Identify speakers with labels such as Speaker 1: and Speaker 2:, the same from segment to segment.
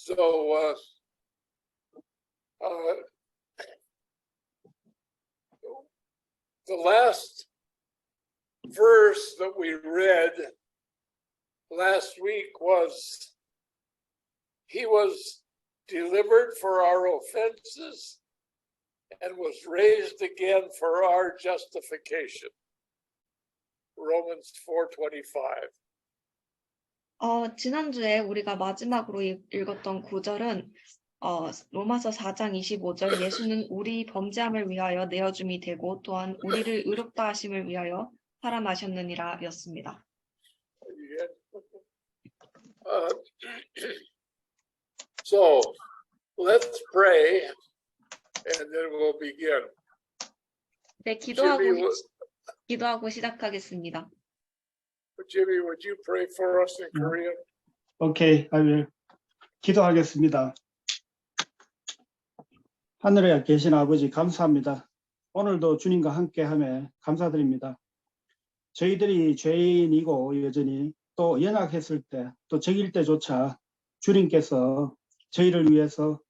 Speaker 1: So the last verse that we read last week was, he was delivered for our offenses and was raised again for our justification. Romans 4:25.
Speaker 2: 지난주에 우리가 마지막으로 읽었던 구절은 로마서 4장 25절, 예수는 우리 범죄함을 위하여 내어줌이 되고 또한 우리를 의롭다 하심을 위하여 살아나셨느니라 였습니다.
Speaker 1: So let's pray and then we'll begin.
Speaker 2: 네, 기도하고 시작하겠습니다.
Speaker 1: Jimmy, would you pray for us in Korean?
Speaker 3: Okay, I will. 기도하겠습니다. 하늘에 계신 아버지 감사합니다. 오늘도 주님과 함께함에 감사드립니다. 저희들이 죄인이고 여전히 또 연약했을 때, 또 적일 때조차 주님께서 저희를 위해서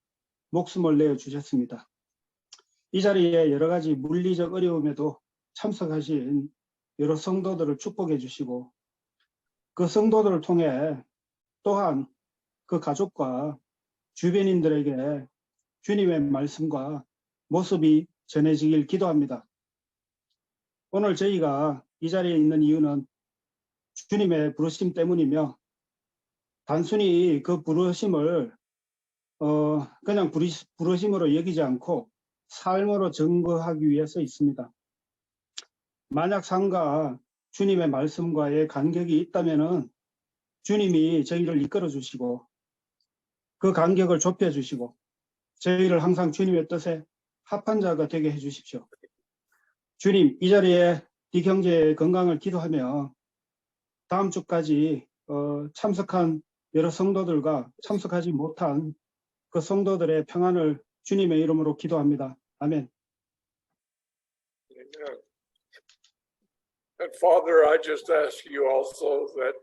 Speaker 3: 목숨을 내어주셨습니다. 이 자리에 여러 가지 물리적 어려움에도 참석하신 여러 성도들을 축복해 주시고, 그 성도들을 통해 또한 그 가족과 주변인들에게 주님의 말씀과 모습이 전해지길 기도합니다. 오늘 저희가 이 자리에 있는 이유는 주님의 부르심 때문이며, 단순히 그 부르심을 그냥 부르심으로 여기지 않고 삶으로 증거하기 위해서 있습니다. 만약 삶과 주님의 말씀과의 간격이 있다면은 주님이 저희를 이끌어 주시고 그 간격을 좁혀 주시고 저희를 항상 주님의 뜻에 합한 자가 되게 해 주십시오. 주님, 이 자리에 이 형제의 건강을 기도하며 다음 주까지 참석한 여러 성도들과 참석하지 못한 그 성도들의 평안을 주님의 이름으로 기도합니다. 아멘.
Speaker 1: Amen. And Father, I just ask you also that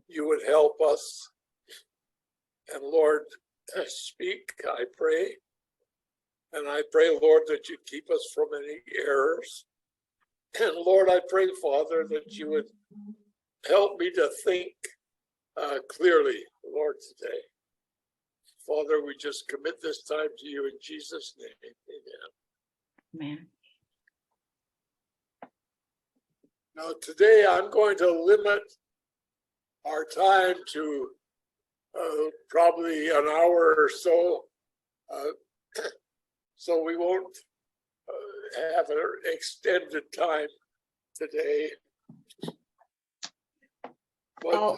Speaker 1: you would help us. And Lord, speak, I pray. And I pray, Lord, that you'd keep us from any errors. And Lord, I pray, Father, that you would help me to think clearly, Lord, today. Father, we just commit this time to you in Jesus' name. Amen.
Speaker 2: Amen.
Speaker 1: Now, today I'm going to limit our time to probably an hour or so, so we won't have an extended time today. But,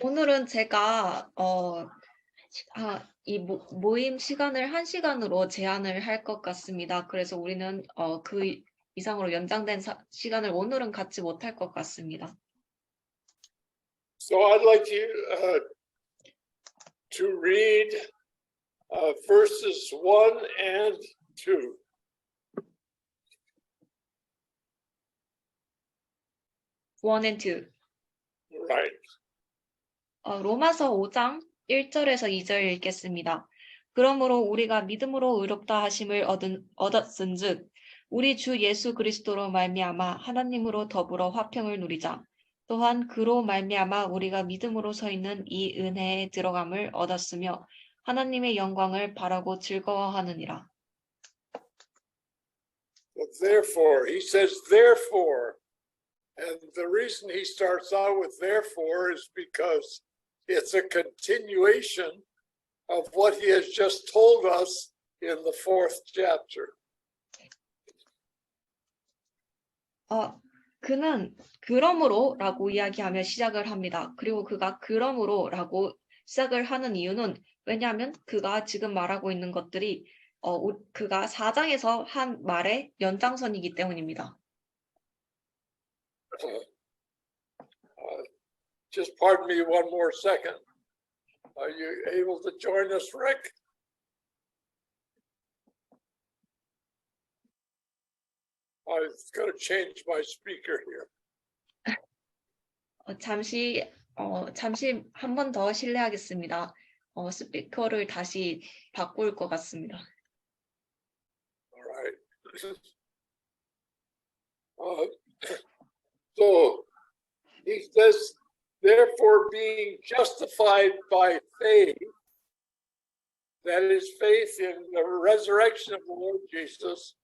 Speaker 2: 오늘은 제가 이 모임 시간을 1시간으로 제한을 할 것 같습니다. 그래서 우리는 그 이상으로 연장된 시간을 오늘은 갖지 못할 것 같습니다.
Speaker 1: So I'd like you to read verses 1 and 2.
Speaker 2: One and two.
Speaker 1: Right.
Speaker 2: 로마서 5장 1절에서 2절 읽겠습니다. 그러므로 우리가 믿음으로 의롭다 하심을 얻었은즉 우리 주 예수 그리스도로 말미암아 하나님으로 더불어 화평을 누리자. 또한 그로 말미암아 우리가 믿음으로 서 있는 이 은혜에 들어감을 얻었으며 하나님의 영광을 바라고 즐거워하느니라.
Speaker 1: Therefore, he says therefore, and the reason he starts out with therefore is because it's a continuation of what he has just told us in the 4th chapter.
Speaker 2: 그는 그러므로라고 이야기하며 시작을 합니다. 그리고 그가 그러므로라고 시작을 하는 이유는 왜냐하면 그가 지금 말하고 있는 것들이 그가 4장에서 한 말의 연장선이기 때문입니다.
Speaker 1: Just pardon me one more second. Are you able to join us, Rick? I've got to change my speaker here.
Speaker 2: 잠시 한 번 더 실례하겠습니다. 스피커를 다시 바꿀 것 같습니다.
Speaker 1: All right. So he says, therefore, being justified by faith, that is faith in the resurrection of the Lord Jesus,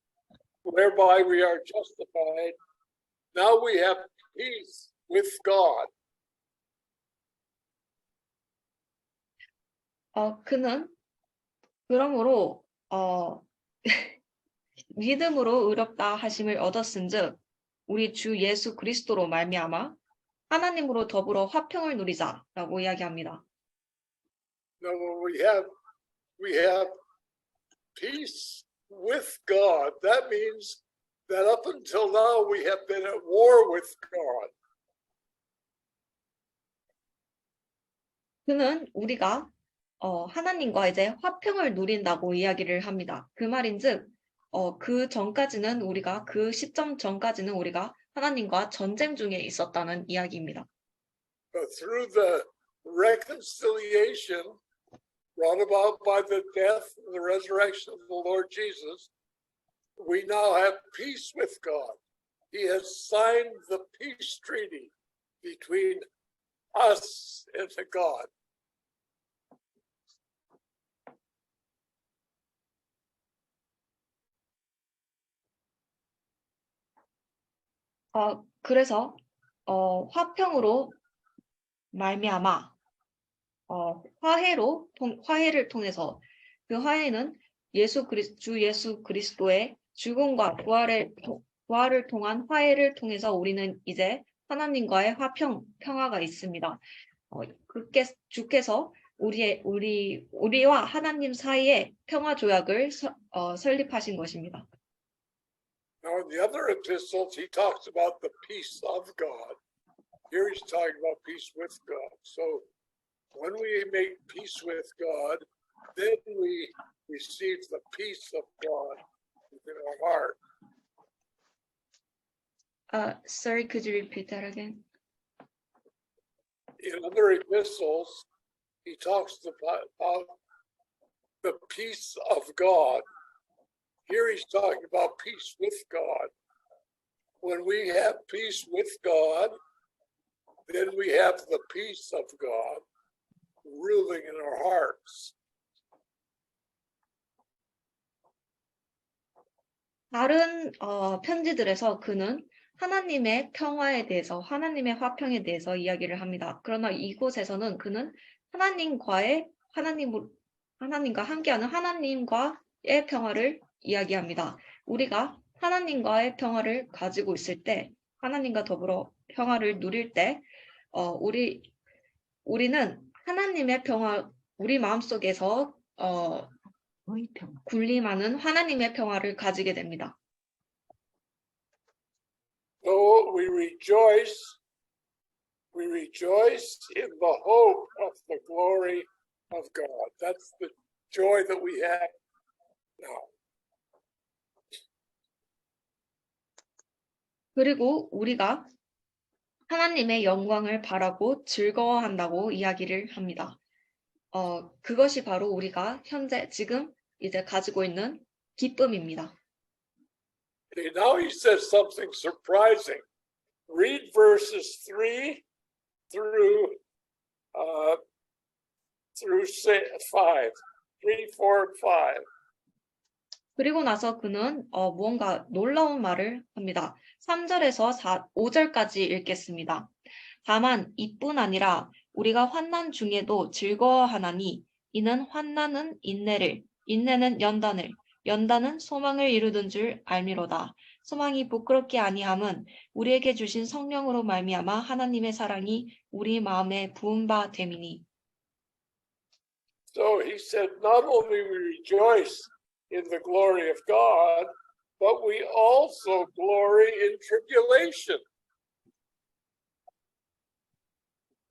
Speaker 1: whereby we are justified. Now we have peace with God.
Speaker 2: 그는 그러므로 믿음으로 의롭다 하심을 얻었은즉 우리 주 예수 그리스도로 말미암아 하나님으로 더불어 화평을 누리자라고 이야기합니다.
Speaker 1: Now we have peace with God. That means that up until now we have been at war with God.
Speaker 2: 그는 우리가 하나님과 이제 화평을 누린다고 이야기를 합니다. 그 말인즉 그 전까지는 우리가 그 시점 전까지는 우리가 하나님과 전쟁 중에 있었다는 이야기입니다.
Speaker 1: But through the reconciliation brought about by the death and the resurrection of the Lord Jesus, we now have peace with God. He has signed the peace treaty between us and God.
Speaker 2: 그래서 화평으로 말미암아 화해를 통해서 그 화해는 주 예수 그리스도의 죽음과 부활을 통한 화해를 통해서 우리는 이제 하나님과의 평화가 있습니다. 주께서 우리와 하나님 사이에 평화 조약을 설립하신 것입니다.
Speaker 1: Now, in the other epistles, he talks about the peace of God. Here he's talking about peace with God. So when we make peace with God, then we receive the peace of God within our heart.
Speaker 2: Sorry, could you repeat that again?
Speaker 1: In other epistles, he talks about the peace of God. Here he's talking about peace with God. When we have peace with God, then we have the peace of God ruling in our hearts.
Speaker 2: 다른 편지들에서 그는 하나님의 평화에 대해서, 하나님의 화평에 대해서 이야기를 합니다. 그러나 이곳에서는 그는 하나님과 함께하는 하나님과의 평화를 이야기합니다. 우리가 하나님과의 평화를 가지고 있을 때, 하나님과 더불어 평화를 누릴 때, 우리는 하나님의 평화, 우리 마음속에서 군림하는 하나님의 평화를 가지게 됩니다.
Speaker 1: So we rejoice in the hope of the glory of God. That's the joy that we have now.
Speaker 2: 그리고 우리가 하나님의 영광을 바라고 즐거워한다고 이야기를 합니다. 그것이 바로 우리가 지금 이제 가지고 있는 기쁨입니다.
Speaker 1: Okay, now he says something surprising. Read verses 3 through 5. 3, 4, and 5.
Speaker 2: 그리고 나서 그는 무언가 놀라운 말을 합니다. 3절에서 5절까지 읽겠습니다. 다만 이뿐 아니라 우리가 환난 중에도 즐거워하나니 이는 환난은 인내를, 인내는 연단을, 연단은 소망을 이루던 줄 알미로다. 소망이 부끄럽게 아니함은 우리에게 주신 성령으로 말미암아 하나님의 사랑이 우리 마음에 부은 바 됨이니.
Speaker 1: So he said, not only we rejoice in the glory of God, but we also glory in tribulation.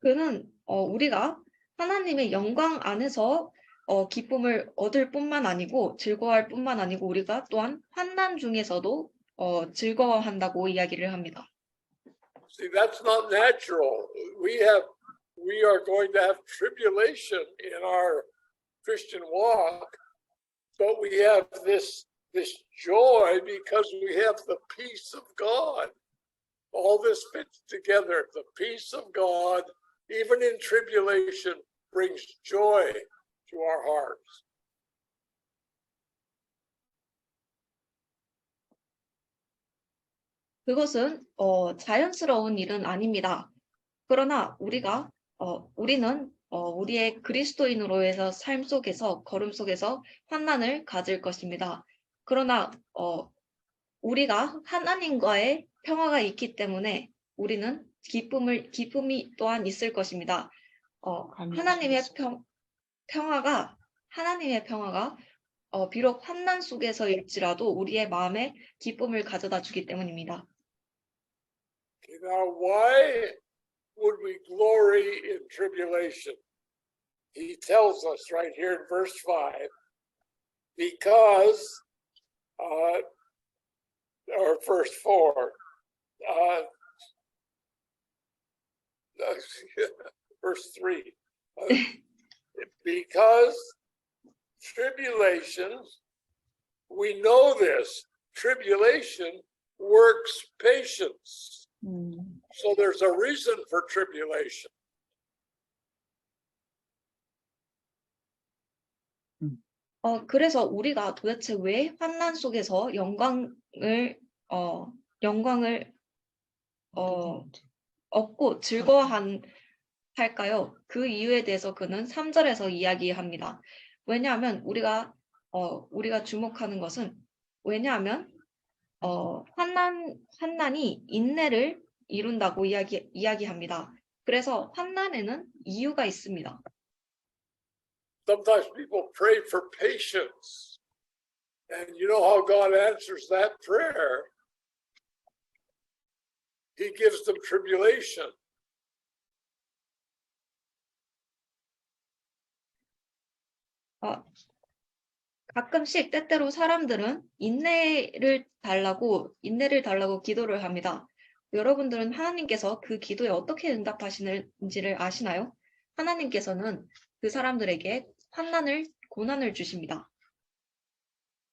Speaker 2: 그는 우리가 하나님의 영광 안에서 기쁨을 얻을 뿐만 아니고 즐거워할 뿐만 아니고 우리가 또한 환난 중에서도 즐거워한다고 이야기를 합니다.
Speaker 1: See, that's not natural. We have we are going to have tribulation in our Christian walk, but we have this joy because we have the peace of God. All this fits together. The peace of God, even in tribulation, brings joy to our hearts.
Speaker 2: 그것은 자연스러운 일은 아닙니다. 그러나 우리는 우리의 그리스도인으로의 삶 속에서 걸음 속에서 환난을 가질 것입니다. 그러나 우리가 하나님과의 평화가 있기 때문에 우리는 기쁨이 또한 있을 것입니다. 하나님의 평화가 비록 환난 속에서일지라도 우리의 마음에 기쁨을 가져다 주기 때문입니다.
Speaker 1: Now, why would we glory in tribulation? He tells us right here in verse 5, because, or verse 4, verse 3, because tribulation, we know this, tribulation works patience. So there's a reason for tribulation.
Speaker 2: 그래서 우리가 도대체 왜 환난 속에서 영광을 얻고 즐거워할까요? 그 이유에 대해서 그는 3절에서 이야기합니다. 왜냐하면 우리가 주목하는 것은 왜냐하면 환난이 인내를 이룬다고 이야기합니다. 그래서 환난에는 이유가 있습니다.
Speaker 1: Sometimes people pray for patience. And you know how God answers that prayer? He gives them tribulation.
Speaker 2: 가끔씩 때때로 사람들은 인내를 달라고 기도를 합니다. 여러분들은 하나님께서 그 기도에 어떻게 응답하시는지를 아시나요? 하나님께서는 그 사람들에게 고난을 주십니다.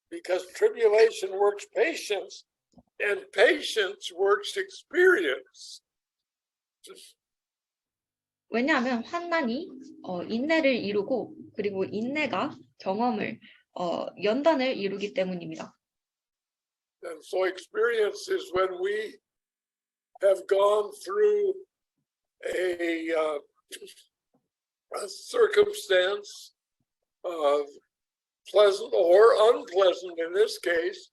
Speaker 1: Because tribulation works patience, and patience works experience.
Speaker 2: 왜냐하면 환난이 인내를 이루고 그리고 인내가 연단을 이루기 때문입니다.
Speaker 1: And so experience is when we have gone through a circumstance of pleasant or unpleasant in this case,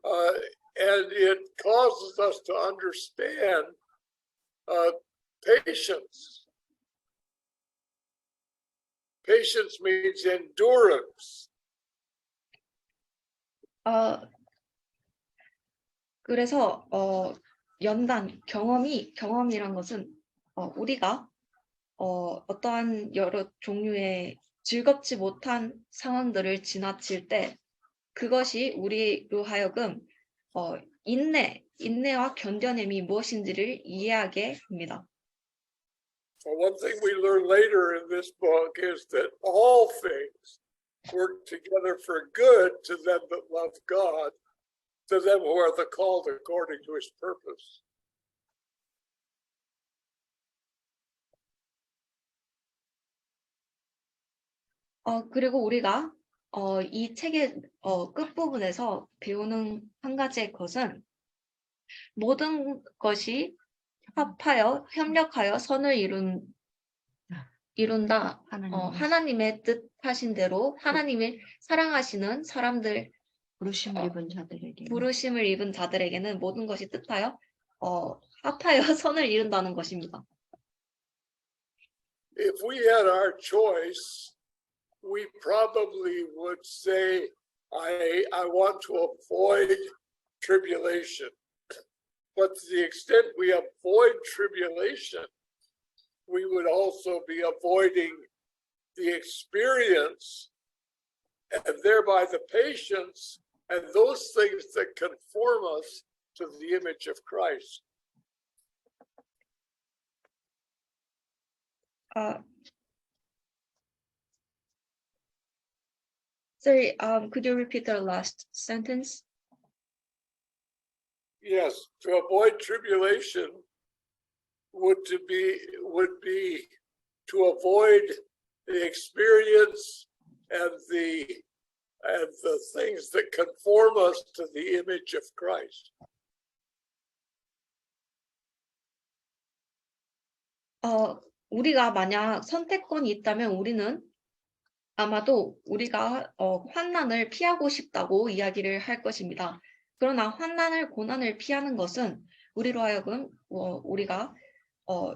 Speaker 1: and it causes us to understand patience. Patience means endurance.
Speaker 2: 그래서 경험이란 것은 우리가 어떠한 여러 종류의 즐겁지 못한 상황들을 지나칠 때 그것이 우리로 하여금 인내와 견뎌냄이 무엇인지를 이해하게 합니다.
Speaker 1: So one thing we learn later in this book is that all things work together for good to them that love God, to them who are the called according to his purpose.
Speaker 2: 그리고 우리가 이 책의 끝부분에서 배우는 한 가지의 것은 모든 것이 합하여 협력하여 선을 이룬다. 하나님의 뜻하신 대로 하나님을 사랑하시는 사람들 부르심을 입은 자들에게는 모든 것이 뜻하여 합하여 선을 이룬다는 것입니다.
Speaker 1: If we had our choice, we probably would say, I want to avoid tribulation. But to the extent we avoid tribulation, we would also be avoiding the experience and thereby the patience and those things that conform us to the image of Christ.
Speaker 2: Sorry, could you repeat the last sentence?
Speaker 1: Yes, to avoid tribulation would be to avoid the experience and the things that conform us to the image of Christ.
Speaker 2: 우리가 만약 선택권이 있다면 우리는 아마도 우리가 환난을 피하고 싶다고 이야기를 할 것입니다. 그러나 환난을 고난을 피하는 것은 우리로 하여금 우리가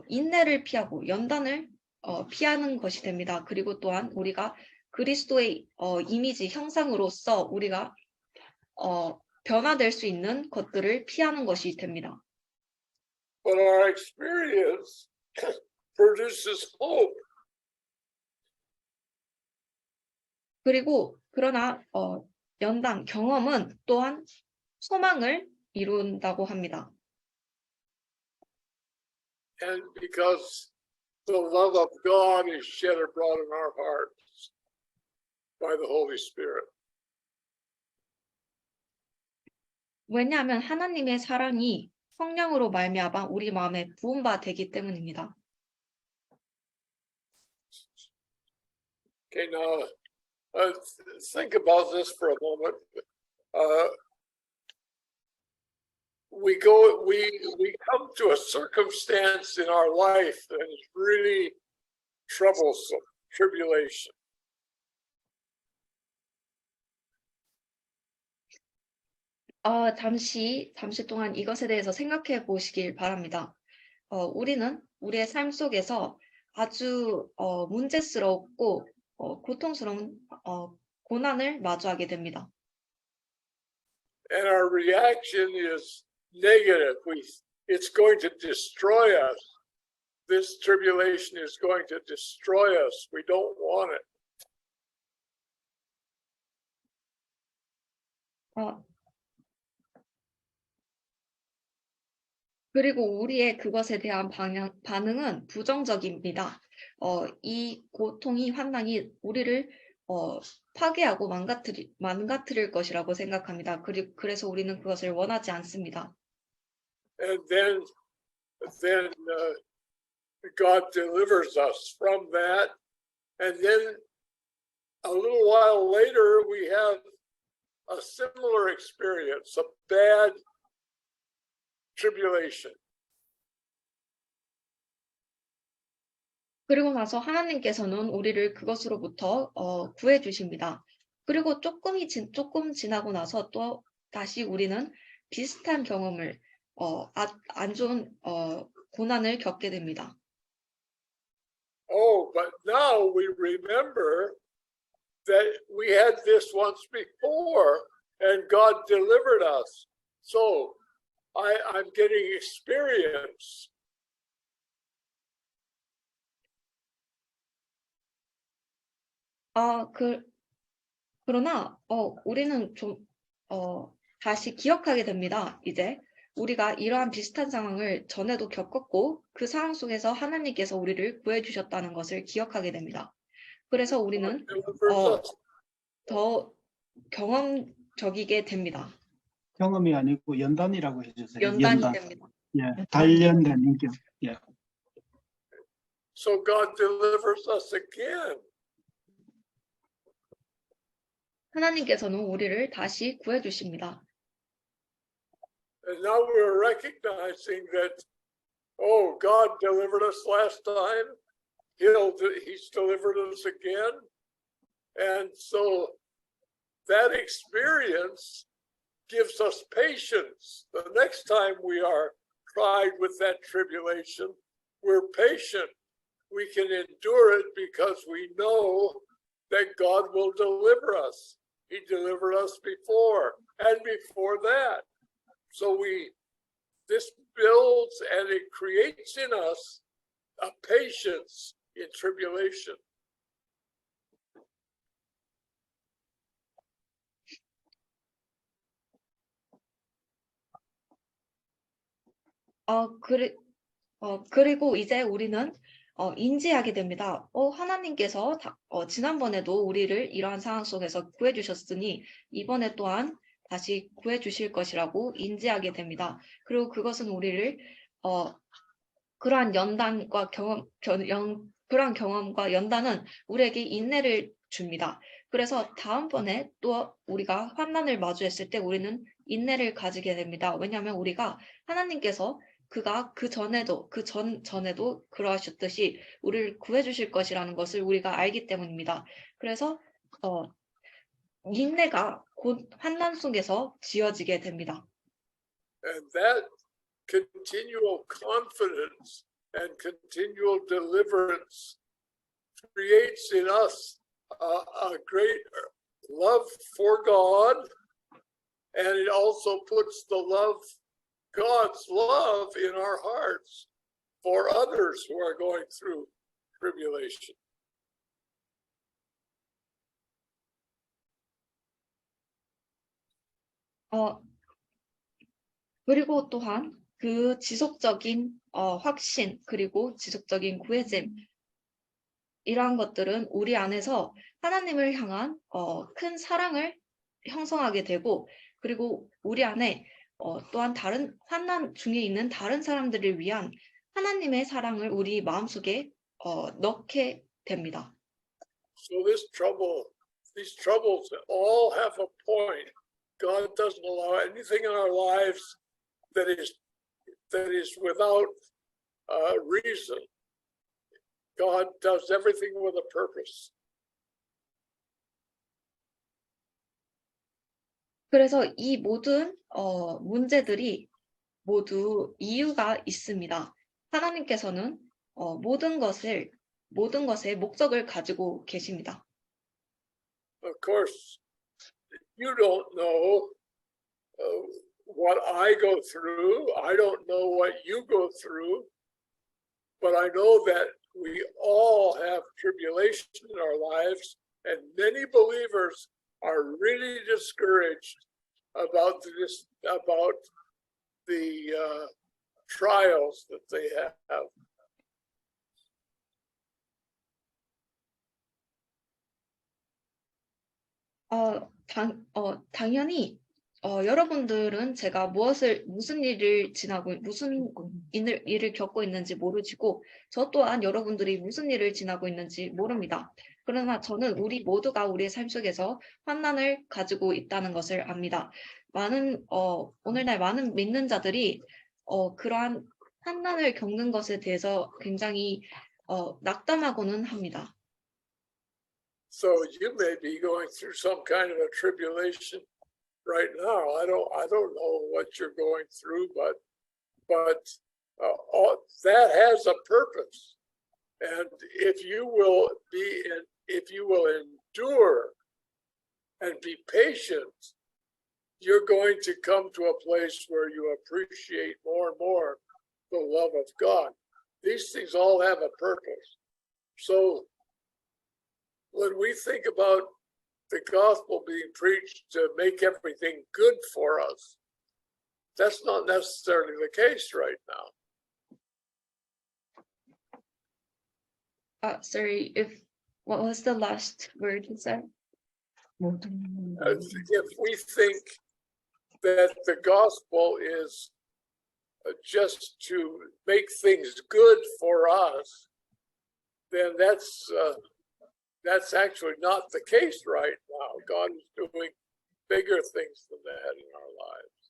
Speaker 2: 인내를 피하고 연단을 피하는 것이 됩니다. 그리고 또한 우리가 그리스도의 이미지 형상으로서 우리가 변화될 수 있는 것들을 피하는 것이 됩니다.
Speaker 1: But our experience produces hope.
Speaker 2: 그리고 그러나 연단 경험은 또한 소망을 이룬다고 합니다.
Speaker 1: And because the love of God is shed abroad in our hearts by the Holy Spirit.
Speaker 2: 왜냐하면 하나님의 사랑이 성령으로 말미암아 우리 마음에 부음바 되기 때문입니다.
Speaker 1: Okay, now think about this for a moment. We come to a circumstance in our life that is really troublesome, tribulation.
Speaker 2: 잠시 동안 이것에 대해서 생각해 보시길 바랍니다. 우리는 우리의 삶 속에서 아주 문제스럽고 고통스러운 고난을 마주하게 됩니다.
Speaker 1: And our reaction is negative. It's going to destroy us. This tribulation is going to destroy us. We don't want it.
Speaker 2: 그리고 우리의 그것에 대한 반응은 부정적입니다. 이 고통이 환난이 우리를 파괴하고 망가뜨릴 것이라고 생각합니다. 그래서 우리는 그것을 원하지 않습니다.
Speaker 1: And then God delivers us from that. And then a little while later, we have a similar experience, a bad tribulation.
Speaker 2: 그리고 나서 하나님께서는 우리를 그것으로부터 구해 주십니다. 그리고 조금 지나고 나서 또 다시 우리는 비슷한 경험을 안 좋은 고난을 겪게 됩니다.
Speaker 1: Oh, but now we remember that we had this once before and God delivered us. So I'm getting experience.
Speaker 2: 그러나 우리는 좀 다시 기억하게 됩니다. 이제 우리가 이러한 비슷한 상황을 전에도 겪었고 그 상황 속에서 하나님께서 우리를 구해 주셨다는 것을 기억하게 됩니다. 그래서 우리는 더 경험적이게 됩니다.
Speaker 3: 경험이 아니고 연단이라고 해주세요.
Speaker 2: 연단이
Speaker 3: 연단.
Speaker 2: 됩니다.
Speaker 3: 예, 단련된 인격. 예.
Speaker 1: So God delivers us again.
Speaker 2: 하나님께서는 우리를 다시 구해 주십니다.
Speaker 1: And now we're recognizing that, oh, God delivered us last time. He's delivered us again. And so that experience gives us patience. The next time we are tried with that tribulation, we're patient. We can endure it because we know that God will deliver us. He delivered us before and before that. So this builds and it creates in us a patience in tribulation.
Speaker 2: 그리고 이제 우리는 인지하게 됩니다. 하나님께서 지난번에도 우리를 이러한 상황 속에서 구해주셨으니 이번에 또한 다시 구해주실 것이라고 인지하게 됩니다. 그리고 그것은 우리를 그러한 그러한 경험과 연단은 우리에게 인내를 줍니다. 그래서 다음번에 또 우리가 환난을 마주했을 때 우리는 인내를 가지게 됩니다. 왜냐하면 우리가 하나님께서 그가 전에도 그러하셨듯이 우리를 구해주실 것이라는 것을 우리가 알기 때문입니다. 그래서 인내가 곧 환난 속에서 지어지게 됩니다.
Speaker 1: And that continual confidence and continual deliverance creates in us a great love for God, and it also puts God's love in our hearts for others who are going through tribulation.
Speaker 2: 그리고 또한 그 지속적인 확신 그리고 지속적인 구해짐 이러한 것들은 우리 안에서 하나님을 향한 큰 사랑을 형성하게 되고 그리고 우리 안에 또한 다른 환난 중에 있는 다른 사람들을 위한 하나님의 사랑을 우리 마음속에 넣게 됩니다.
Speaker 1: So these troubles all have a point. God doesn't allow anything in our lives that is without reason. God does everything with a purpose.
Speaker 2: 그래서 이 모든 문제들이 모두 이유가 있습니다. 하나님께서는 모든 것의 목적을 가지고 계십니다.
Speaker 1: Of course, you don't know what I go through. I don't know what you go through. But I know that we all have tribulation in our lives, and many believers are really discouraged about the trials that they have.
Speaker 2: 당연히 여러분들은 제가 무슨 일을 겪고 있는지 모르시고 저 또한 여러분들이 무슨 일을 지나고 있는지 모릅니다. 그러나 저는 우리 모두가 우리의 삶 속에서 환난을 가지고 있다는 것을 압니다. 오늘날 많은 믿는 자들이 그러한 환난을 겪는 것에 대해서 굉장히 낙담하고는 합니다.
Speaker 1: So you may be going through some kind of a tribulation right now. I don't know what you're going through, but that has a purpose. And if you will endure and be patient, you're going to come to a place where you appreciate more and more the love of God. These things all have a purpose. So when we think about the gospel being preached to make everything good for us, that's not necessarily the case right now.
Speaker 2: Sorry, what was the last word you said?
Speaker 1: If we think that the gospel is just to make things good for us, then that's actually not the case right now. God is doing bigger things than that in our lives.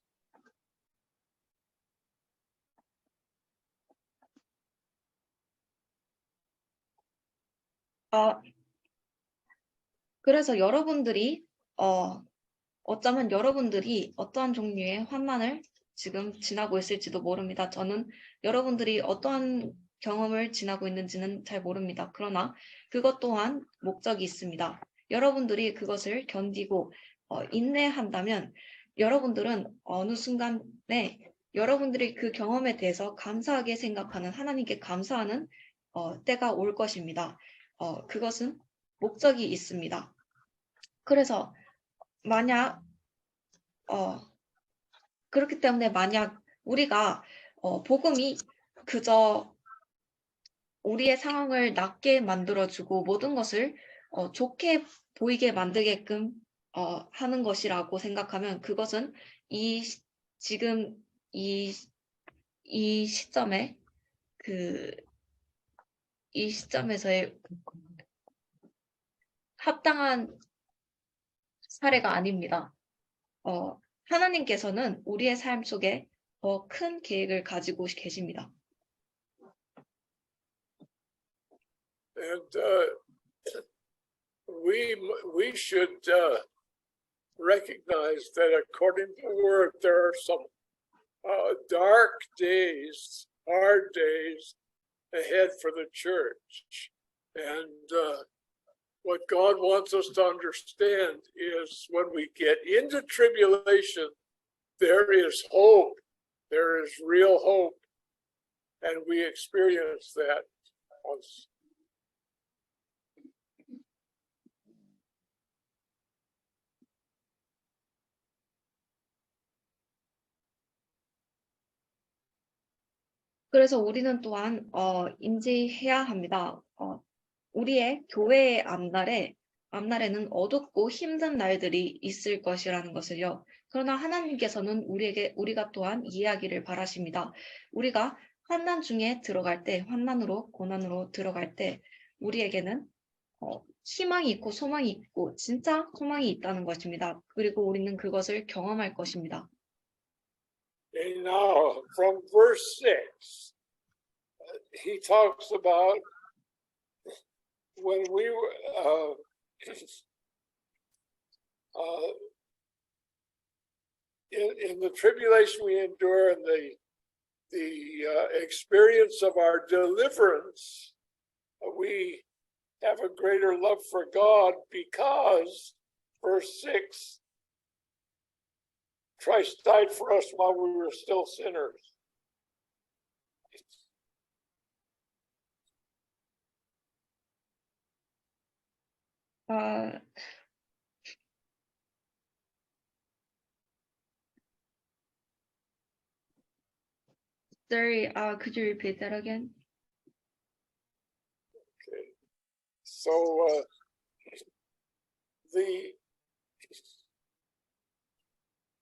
Speaker 2: 그래서 여러분들이 어쩌면 여러분들이 어떠한 종류의 환난을 지금 지나고 있을지도 모릅니다. 저는 여러분들이 어떠한 경험을 지나고 있는지는 잘 모릅니다. 그러나 그것 또한 목적이 있습니다. 여러분들이 그것을 견디고 인내한다면 여러분들은 어느 순간에 여러분들이 그 경험에 대해서 감사하게 생각하는 하나님께 감사하는 때가 올 것입니다. 그것은 목적이 있습니다. 그래서 그렇기 때문에 만약 우리가 복음이 그저 우리의 상황을 낫게 만들어주고 모든 것을 좋게 보이게 만들게끔 하는 것이라고 생각하면 그것은 지금 이, 이 시점에 이 시점에서의 합당한 사례가 아닙니다. 하나님께서는 우리의 삶 속에 더 큰 계획을 가지고 계십니다.
Speaker 1: And we should recognize that according to the word, there are some dark days, hard days ahead for the church. And what God wants us to understand is when we get into tribulation, there is hope. There is real hope. And we experience that once.
Speaker 2: 그래서 우리는 또한 인지해야 합니다. 우리의 교회의 앞날에는 어둡고 힘든 날들이 있을 것이라는 것을요. 그러나 하나님께서는 우리가 또한 이해하기를 바라십니다. 우리가 환난 중에 들어갈 때, 환난으로 고난으로 들어갈 때 우리에게는 희망이 있고 소망이 있고 진짜 소망이 있다는 것입니다. 그리고 우리는 그것을 경험할 것입니다.
Speaker 1: And now, from verse 6, he talks about when we were in the tribulation we endure and the experience of our deliverance, we have a greater love for God because, verse 6, Christ died for us while we were still sinners.
Speaker 2: Sorry, could you repeat that again?
Speaker 1: Okay. So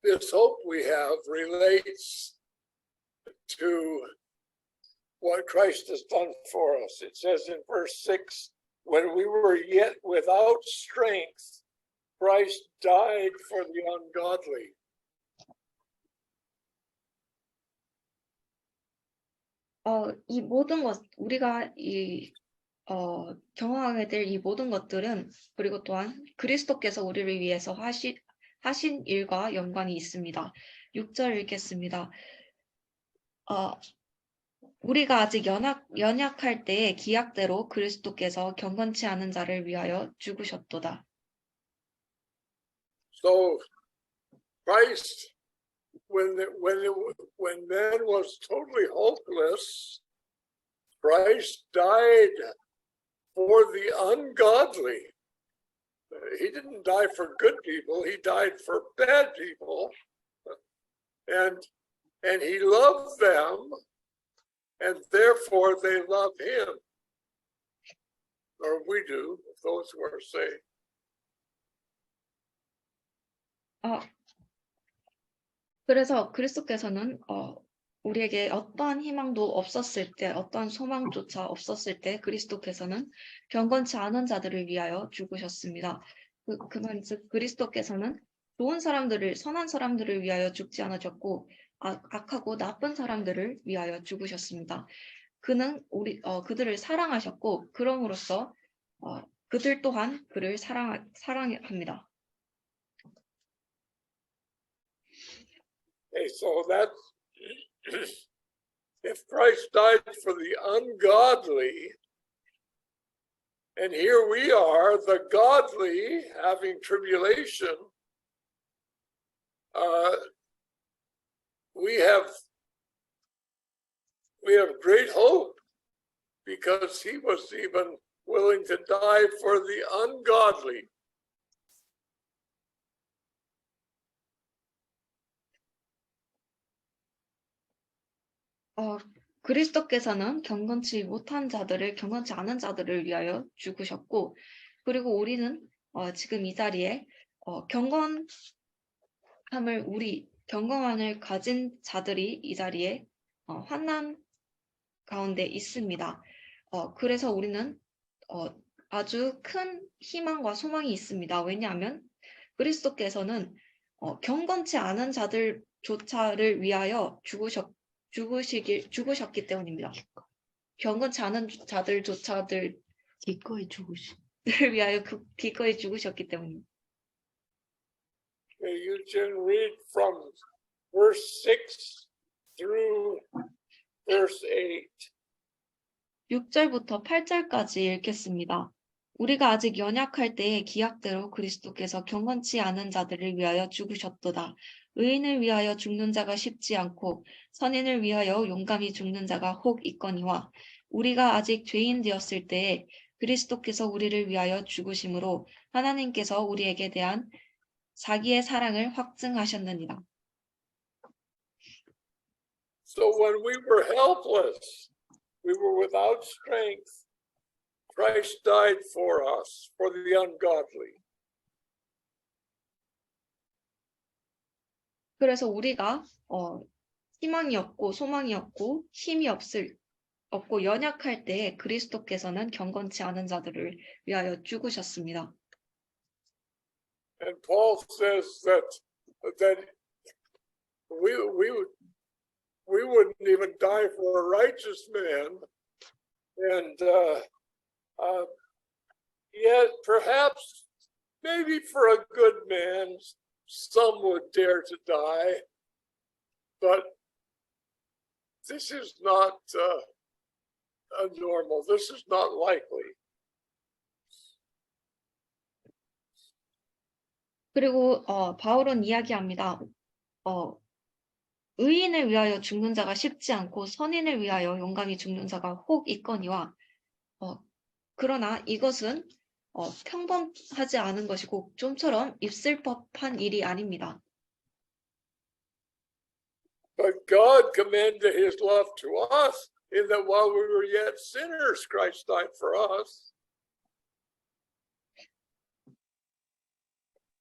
Speaker 1: this hope we have relates to what Christ has done for us. It says in verse 6, when we were yet without strength, Christ died for the ungodly.
Speaker 2: 이 모든 것, 우리가 경험하게 될 이 모든 것들은 그리고 또한 그리스도께서 우리를 위해서 하신 일과 연관이 있습니다. 6절 읽겠습니다. 우리가 아직 연약할 때의 기약대로 그리스도께서 경건치 않은 자를 위하여 죽으셨도다.
Speaker 1: So Christ, when man was totally hopeless, Christ died for the ungodly. He didn't die for good people, he died for bad people. And he loved them, and therefore they love him. Or we do, those who are saved.
Speaker 2: 그래서 그리스도께서는 우리에게 어떠한 희망도 없었을 때, 어떠한 소망조차 없었을 때 그리스도께서는 경건치 않은 자들을 위하여 죽으셨습니다. 그 말은 그리스도께서는 좋은 사람들을, 선한 사람들을 위하여 죽지 않으셨고 악하고 나쁜 사람들을 위하여 죽으셨습니다. 그는 그들을 사랑하셨고 그럼으로써 그들 또한 그를 사랑합니다.
Speaker 1: Okay, so that if Christ died for the ungodly, and here we are, the godly, having tribulation, we have great hope because he was even willing to die for the ungodly.
Speaker 2: 그리스도께서는 경건치 않은 자들을 위하여 죽으셨고, 그리고 우리는 지금 이 자리에 경건함을 가진 자들이 이 자리에 환난 가운데 있습니다. 그래서 우리는 아주 큰 희망과 소망이 있습니다. 왜냐하면 그리스도께서는 경건치 않은 자들조차를 위하여 죽으셨기 때문입니다. 경건치 않은 자들조차를
Speaker 4: 기꺼이 죽으시.
Speaker 2: 위하여 기꺼이 죽으셨기 때문입니다.
Speaker 1: Okay, you can read from verse 6 through verse 8.
Speaker 2: 6절부터 8절까지 읽겠습니다. 우리가 아직 연약할 때의 기약대로 그리스도께서 경건치 않은 자들을 위하여 죽으셨도다. 의인을 위하여 죽는 자가 쉽지 않고 선인을 위하여 용감히 죽는 자가 혹 있거니와 우리가 아직 죄인 되었을 때에 그리스도께서 우리를 위하여 죽으심으로 하나님께서 우리에게 대한 자기의 사랑을 확증하셨느니라.
Speaker 1: So when we were helpless, we were without strength, Christ died for us, for the ungodly.
Speaker 2: 그래서 우리가 희망이 없고 소망이 없고 힘이 없고 연약할 때 그리스도께서는 경건치 않은 자들을 위하여 죽으셨습니다.
Speaker 1: And Paul says that we wouldn't even die for a righteous man, and yet perhaps maybe for a good man some would dare to die, but this is not normal. This is not likely.
Speaker 2: 그리고 바울은 이야기합니다. 의인을 위하여 죽는 자가 쉽지 않고 선인을 위하여 용감히 죽는 자가 혹 있거니와 그러나 이것은 평범하지 않은 것이고 좀처럼 있을 법한 일이 아닙니다.
Speaker 1: But God commended his love to us in that while we were yet sinners, Christ died for us.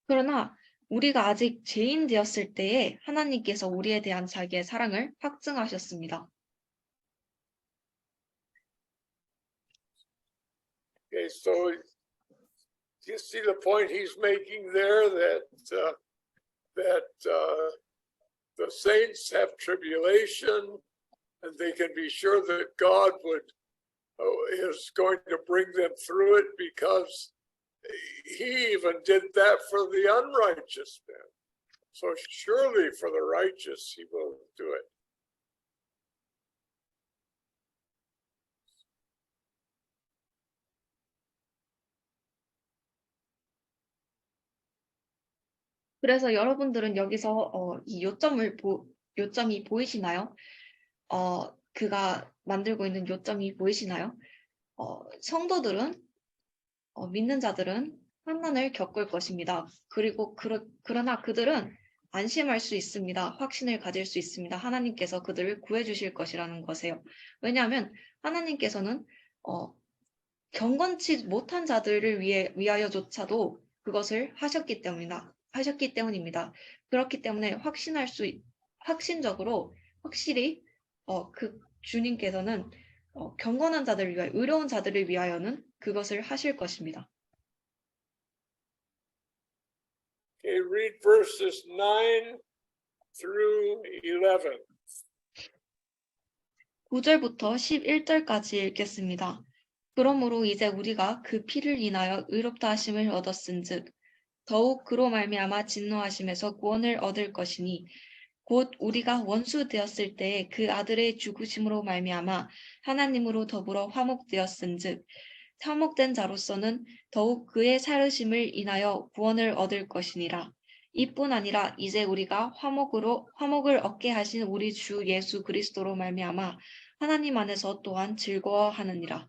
Speaker 2: 그러나 우리가 아직 죄인 되었을 때에 하나님께서 우리에 대한 자기의 사랑을 확증하셨습니다.
Speaker 1: Okay, so you see the point he's making there that the saints have tribulation, and they can be sure that God is going to bring them through it because he even did that for the unrighteous men. So surely for the righteous he will do it.
Speaker 2: 그래서 여러분들은 여기서 이 요점이 보이시나요? 그가 만들고 있는 요점이 보이시나요? 성도들은 믿는 자들은 환난을 겪을 것입니다. 그리고 그러나 그들은 안심할 수 있습니다. 확신을 가질 수 있습니다. 하나님께서 그들을 구해주실 것이라는 것이에요. 왜냐하면 하나님께서는 경건치 못한 자들을 위하여조차도 그것을 하셨기 때문입니다. 그렇기 때문에 확신적으로 확실히 그 주님께서는 경건한 자들을 위하여 의로운 자들을 위하여는 그것을 하실 것입니다.
Speaker 1: Okay, read verses 9 through 11.
Speaker 2: 9절부터 11절까지 읽겠습니다. 그러므로 이제 우리가 그 피를 인하여 의롭다 하심을 얻었은즉 더욱 그로 말미암아 진노하심에서 구원을 얻을 것이니 곧 우리가 원수 되었을 때에 그 아들의 죽으심으로 말미암아 하나님으로 더불어 화목되었은즉 화목된 자로서는 더욱 그의 살으심을 인하여 구원을 얻을 것이니라. 이뿐 아니라 이제 우리가 화목을 얻게 하신 우리 주 예수 그리스도로 말미암아 하나님 안에서 또한 즐거워하느니라.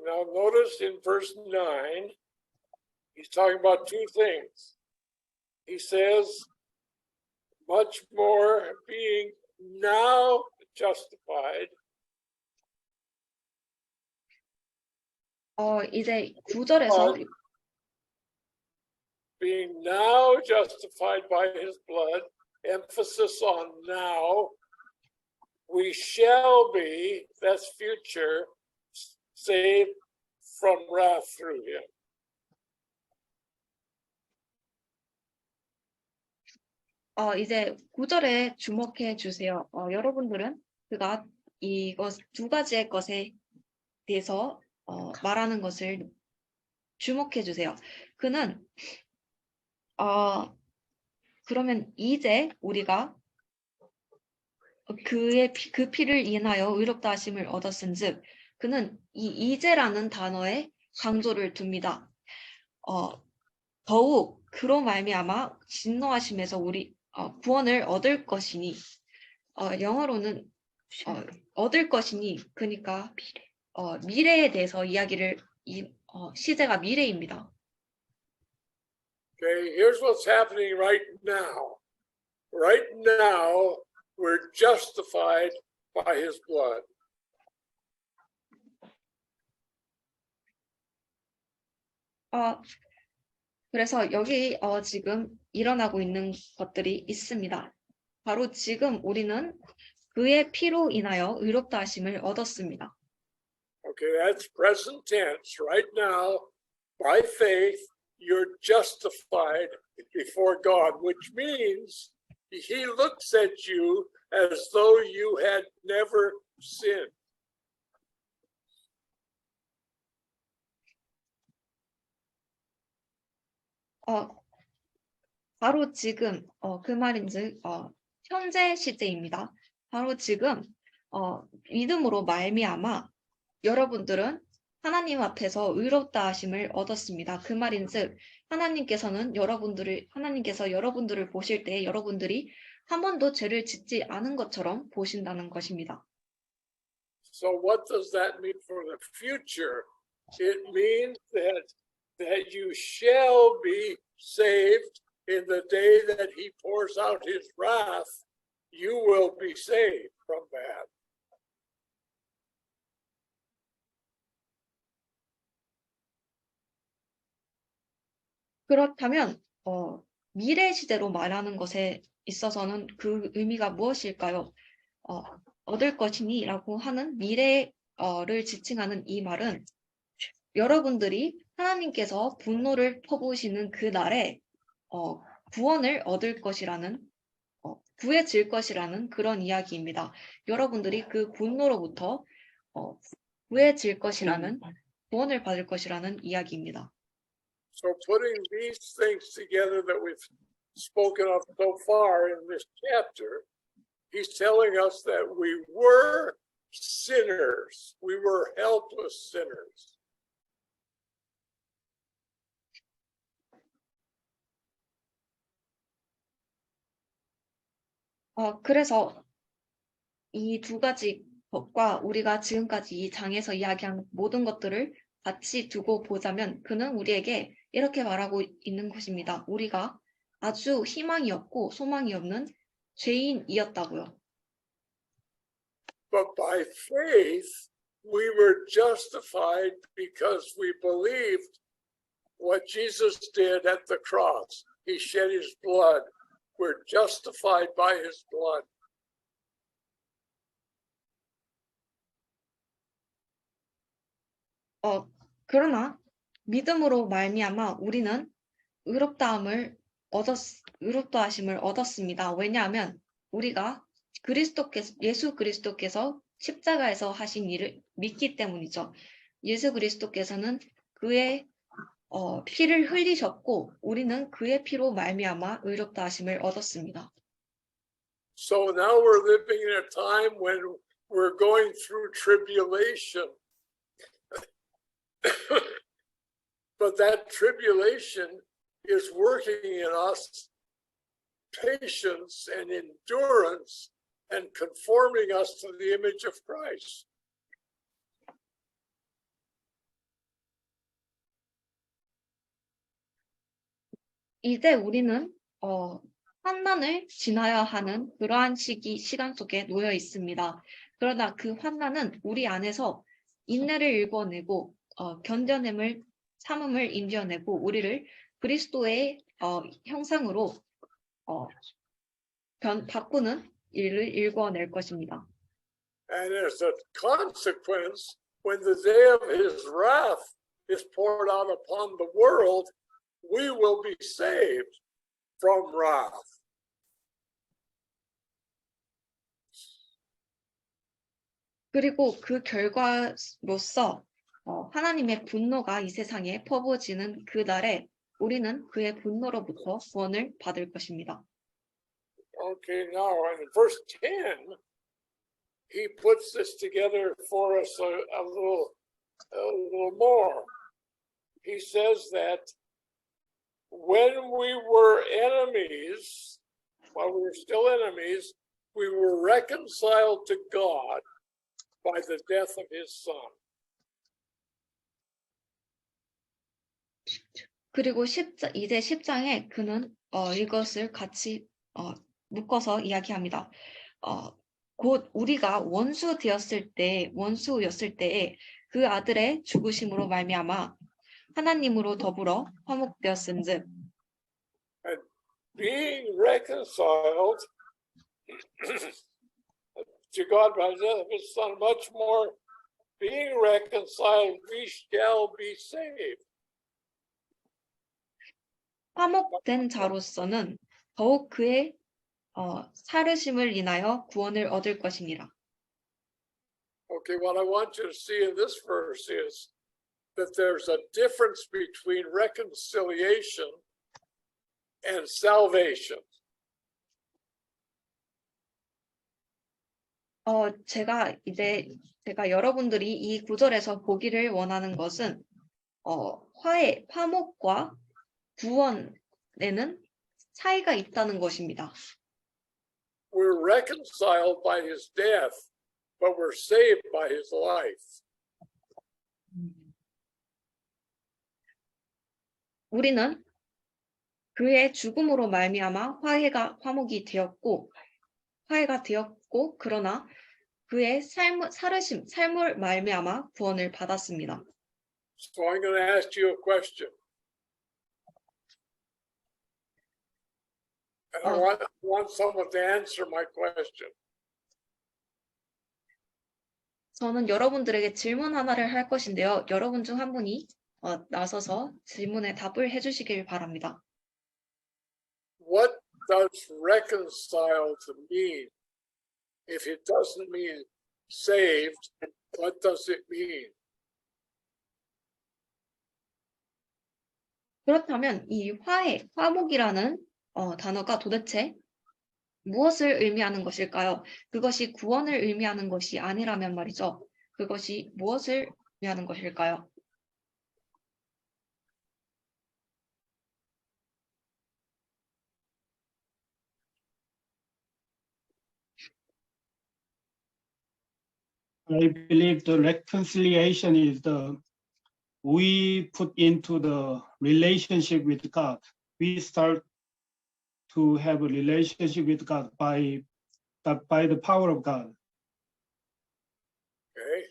Speaker 1: Now notice in verse 9, he's talking about two things. He says, much more being now justified
Speaker 2: 이제 9절에서
Speaker 1: being now justified by his blood, emphasis on now, we shall be, that's future, saved from wrath through him.
Speaker 2: 이제 9절에 주목해 주세요. 여러분들은 그가 이것 두 가지의 것에 대해서 말하는 것을 주목해 주세요. 그는 그러면 이제 우리가 그 피를 인하여 의롭다 하심을 얻었은즉 그는 이 이제라는 단어에 강조를 둡니다. 더욱 그로 말미암아 진노하심에서 우리 구원을 얻을 것이니 영어로는 얻을 것이니 그러니까 미래에 대해서 이야기를 시제가 미래입니다.
Speaker 1: Okay, here's what's happening right now. Right now, we're justified by his blood.
Speaker 2: 그래서 여기 지금 일어나고 있는 것들이 있습니다. 바로 지금 우리는 그의 피로 인하여 의롭다 하심을 얻었습니다.
Speaker 1: Okay, that's present tense. Right now, by faith, you're justified before God, which means he looks at you as though you had never sinned.
Speaker 2: 바로 지금 그 말인즉 현재 시제입니다. 바로 지금 믿음으로 말미암아 여러분들은 하나님 앞에서 의롭다 하심을 얻었습니다. 그 말인즉 하나님께서 여러분들을 보실 때 여러분들이 한 번도 죄를 짓지 않은 것처럼 보신다는 것입니다.
Speaker 1: So what does that mean for the future? It means that you shall be saved in the day that he pours out his wrath. You will be saved from that.
Speaker 2: 그렇다면 미래 시대로 말하는 것에 있어서는 그 의미가 무엇일까요? 얻을 것이니라고 하는 미래를 지칭하는 이 말은 여러분들이 하나님께서 분노를 퍼부으시는 그 날에 구원을 얻을 것이라는 구해질 것이라는 그런 이야기입니다. 여러분들이 그 분노로부터 구해질 것이라는 구원을 받을 것이라는 이야기입니다.
Speaker 1: So putting these things together that we've spoken of so far in this chapter, he's telling us that we were sinners. We were helpless sinners.
Speaker 2: 그래서 이 두 가지 것과 우리가 지금까지 이 장에서 이야기한 모든 것들을 같이 두고 보자면 그는 우리에게 이렇게 말하고 있는 것입니다. 우리가 아주 희망이 없고 소망이 없는 죄인이었다고요.
Speaker 1: But by faith, we were justified because we believed what Jesus did at the cross. He shed his blood. We're justified by his blood.
Speaker 2: 그러나 믿음으로 말미암아 우리는 의롭다함을 의롭다하심을 얻었습니다. 왜냐하면 우리가 예수 그리스도께서 십자가에서 하신 일을 믿기 때문이죠. 예수 그리스도께서는 그의 피를 흘리셨고 우리는 그의 피로 말미암아 의롭다하심을 얻었습니다.
Speaker 1: So now we're living in a time when we're going through tribulation. But that tribulation is working in us patience and endurance and conforming us to the image of Christ.
Speaker 2: 이제 우리는 환난을 지나야 하는 그러한 시간 속에 놓여 있습니다. 그러나 그 환난은 우리 안에서 인내를 일궈내고 견뎌냄을 참음을 인겨내고 우리를 그리스도의 형상으로 바꾸는 일을 일궈낼 것입니다.
Speaker 1: And as a consequence, when the day of his wrath is poured out upon the world, we will be saved from wrath.
Speaker 2: 그리고 그 결과로서 하나님의 분노가 이 세상에 퍼부어지는 그 날에 우리는 그의 분노로부터 구원을 받을 것입니다.
Speaker 1: Okay, now in verse 10, he puts this together for us a little more. He says that when we were enemies, while we were still enemies, we were reconciled to God by the death of his son.
Speaker 2: 그리고 이제 10장에 그는 이것을 같이 묶어서 이야기합니다. 곧 우리가 원수였을 때에 그 아들의 죽으심으로 말미암아 하나님으로 더불어 화목되었은즉
Speaker 1: Being reconciled to God by the death of his son, much more being reconciled, we shall be saved.
Speaker 2: 화목된 자로서는 더욱 그의 살으심을 인하여 구원을 얻을 것이니라.
Speaker 1: Okay, what I want you to see in this verse is that there's a difference between reconciliation and salvation.
Speaker 2: 제가 여러분들이 이 구절에서 보기를 원하는 것은 화목과 구원에는 차이가 있다는 것입니다.
Speaker 1: We're reconciled by his death, but we're saved by his life.
Speaker 2: 우리는 그의 죽음으로 말미암아 화목이 되었고 그러나 그의 삶을 말미암아 구원을 받았습니다.
Speaker 1: So I'm going to ask you a question. And I want someone to answer my question.
Speaker 2: 저는 여러분들에게 질문 하나를 할 것인데요. 여러분 중 한 분이 나서서 질문에 답을 해주시길 바랍니다.
Speaker 1: What does reconciled mean? If it doesn't mean saved, what does it mean?
Speaker 2: 그렇다면 이 화목이라는 단어가 도대체 무엇을 의미하는 것일까요? 그것이 구원을 의미하는 것이 아니라면 말이죠. 그것이 무엇을 의미하는 것일까요?
Speaker 3: I believe the reconciliation is we put into the relationship with God. We start to have a relationship with God by the power of God.
Speaker 1: Okay.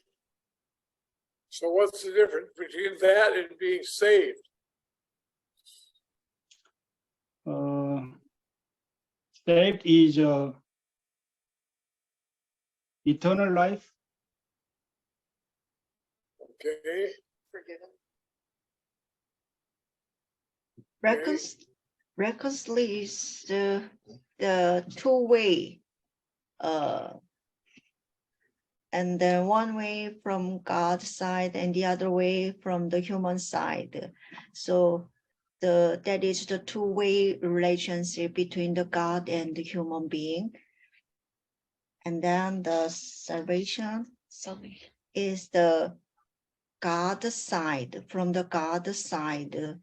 Speaker 1: So what's the difference between that and being saved?
Speaker 3: Saved is eternal life.
Speaker 1: Okay.
Speaker 4: Reconciliation is the two-way, and then one way from God's side and the other way from the human side. So that is the two-way relationship between the God and the human being. And then the salvation is the God side, from the God side,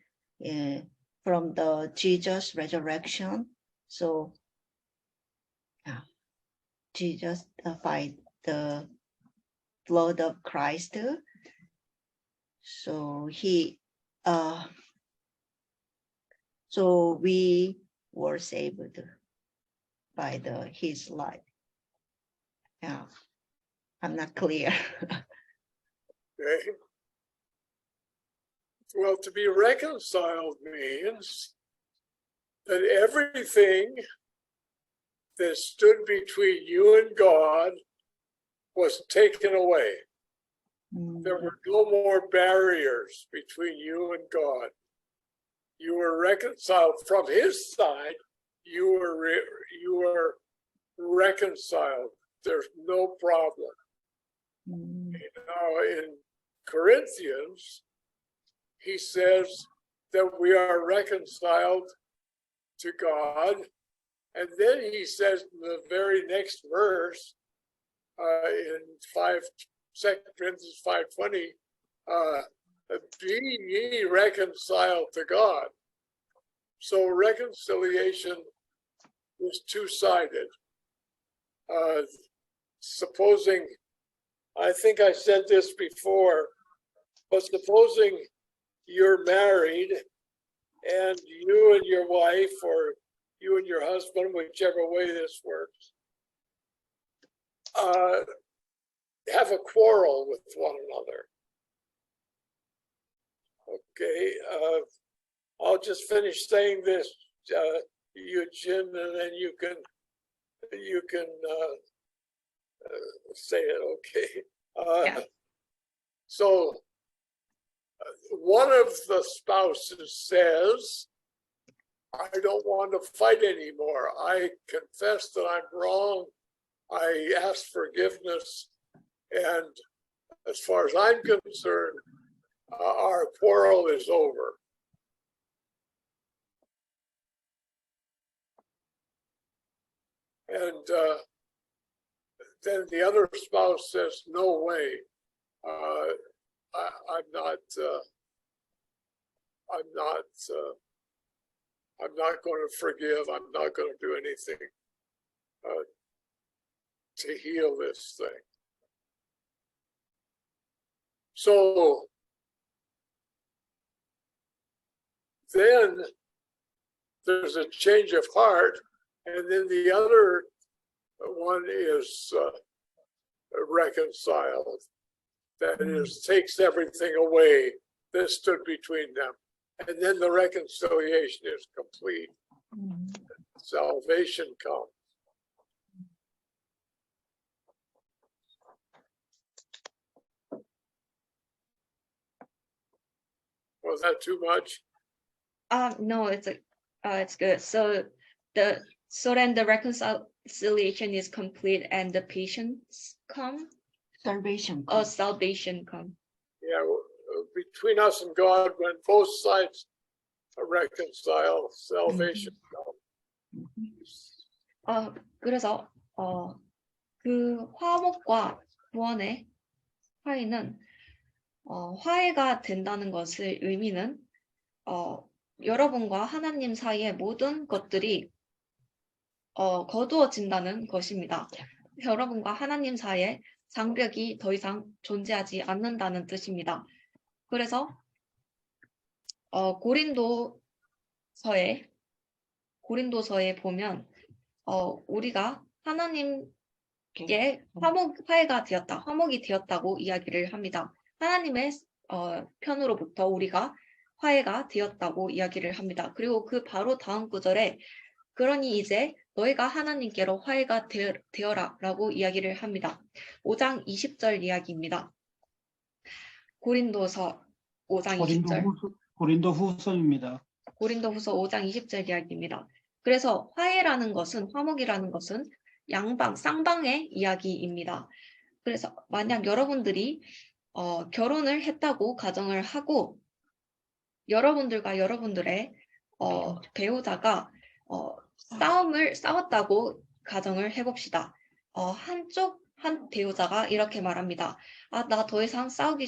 Speaker 4: from the Jesus resurrection. So Jesus by the blood of Christ. So we were saved by his life. Yeah, I'm not clear.
Speaker 1: Okay. Well, to be reconciled means that everything that stood between you and God was taken away. There were no more barriers between you and God. You were reconciled from his side. You were reconciled. There's no problem. Now in Corinthians, he says that we are reconciled to God. And then he says in the very next verse, in 2 Corinthians 5:20, be ye reconciled to God. So reconciliation is two-sided. Supposing, I think I said this before, but supposing you're married and you and your wife or you and your husband, whichever way this works, have a quarrel with one another. Okay, I'll just finish saying this, Eugene, and then you can say it. Okay.
Speaker 2: Yeah.
Speaker 1: So one of the spouses says, I don't want to fight anymore. I confess that I'm wrong. I ask forgiveness. And as far as I'm concerned, our quarrel is over. And then the other spouse says, no way. I'm not going to forgive. I'm not going to do anything to heal this thing. So then there's a change of heart, and then the other one is reconciled. That is, takes everything away that stood between them. And then the reconciliation is complete. Salvation comes. Was that too much?
Speaker 2: No, it's good. So then the reconciliation is complete and the patience come,
Speaker 4: Salvation.
Speaker 2: or salvation come.
Speaker 1: Yeah, between us and God, when both sides are reconciled, salvation comes.
Speaker 2: 그래서 그 화목과 구원의 화해는 화해가 된다는 것을 의미는 여러분과 하나님 사이의 모든 것들이 거두어진다는 것입니다. 여러분과 하나님 사이에 장벽이 더 이상 존재하지 않는다는 뜻입니다. 그래서 고린도서에 보면 우리가 하나님께 화해가 되었다, 화목이 되었다고 이야기를 합니다. 하나님의 편으로부터 우리가 화해가 되었다고 이야기를 합니다. 그리고 그 바로 다음 구절에 그러니 이제 너희가 하나님께로 화해가 되어라 라고 이야기를 합니다. 5장 20절 이야기입니다. 고린도서 5장 20절.
Speaker 3: 고린도후서입니다.
Speaker 2: 고린도후서 5장 20절 이야기입니다. 그래서 화해라는 것은, 화목이라는 것은 양방, 쌍방의 이야기입니다. 그래서 만약 여러분들이 결혼을 했다고 가정을 하고 여러분들과 여러분들의 배우자가 싸웠다고 가정을 해봅시다. 한 배우자가 이렇게 말합니다. 나 더 이상 싸우기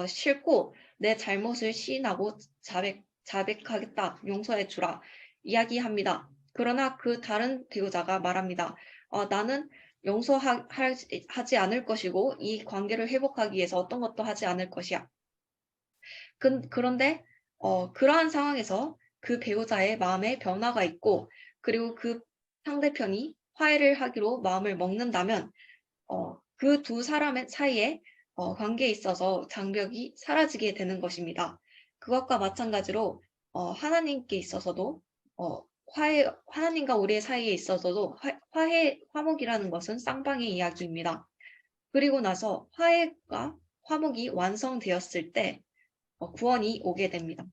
Speaker 2: 싫고 내 잘못을 시인하고 자백하겠다. 용서해 주라. 이야기합니다. 그러나 그 다른 배우자가 말합니다. 나는 용서하지 않을 것이고 이 관계를 회복하기 위해서 어떤 것도 하지 않을 것이야. 그런데 그러한 상황에서 그 배우자의 마음에 변화가 있고 그리고 그 상대편이 화해를 하기로 마음을 먹는다면 그 두 사람의 사이에 관계에 있어서 장벽이 사라지게 되는 것입니다. 그것과 마찬가지로 하나님께 있어서도 하나님과 우리의 사이에 있어서도 화목이라는 것은 쌍방의 이야기입니다. 그리고 나서 화해가 화목이 완성되었을 때 구원이 오게 됩니다.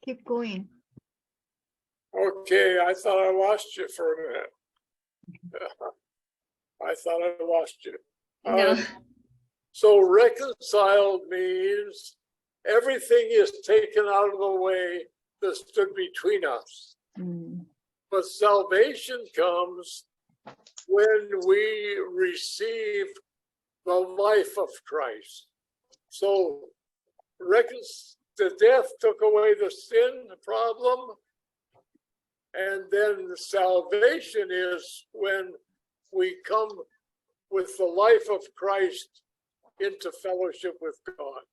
Speaker 4: Keep going.
Speaker 1: Okay, I thought I lost you for a minute. I thought I lost you.
Speaker 2: No.
Speaker 1: So reconciled means everything is taken out of the way that stood between us. But salvation comes when we receive the life of Christ. So the death took away the sin, the problem, and then the salvation is when we come with the life of Christ into fellowship with God.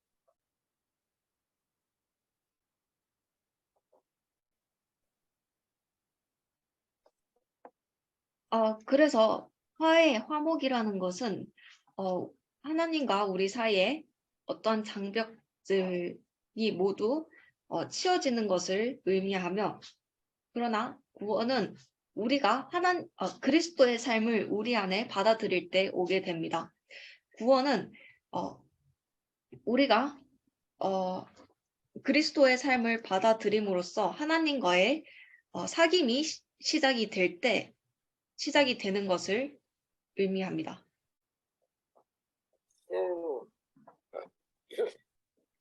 Speaker 2: 그래서 화목이라는 것은 하나님과 우리 사이에 어떤 장벽들이 모두 치워지는 것을 의미하며 그러나 구원은 우리가 그리스도의 삶을 우리 안에 받아들일 때 오게 됩니다. 구원은 우리가 그리스도의 삶을 받아들임으로써 하나님과의 사귐이 시작이 되는 것을 의미합니다.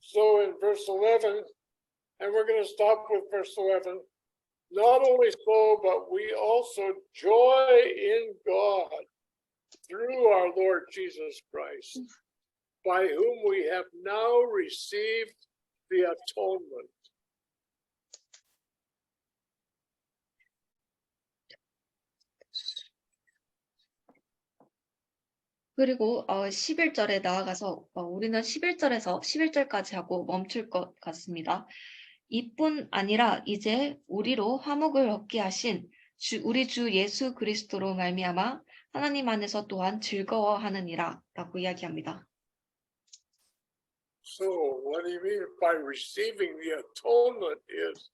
Speaker 1: So in verse 11, and we're going to stop with verse 11, not only so, but we also joy in God through our Lord Jesus Christ, by whom we have now received the atonement.
Speaker 2: 그리고 11절에 나아가서 우리는 11절까지 하고 멈출 것 같습니다. 이뿐 아니라 이제 우리로 화목을 얻게 하신 우리 주 예수 그리스도로 말미암아 하나님 안에서 또한 즐거워하느니라 라고 이야기합니다.
Speaker 1: So what do you mean by receiving the atonement is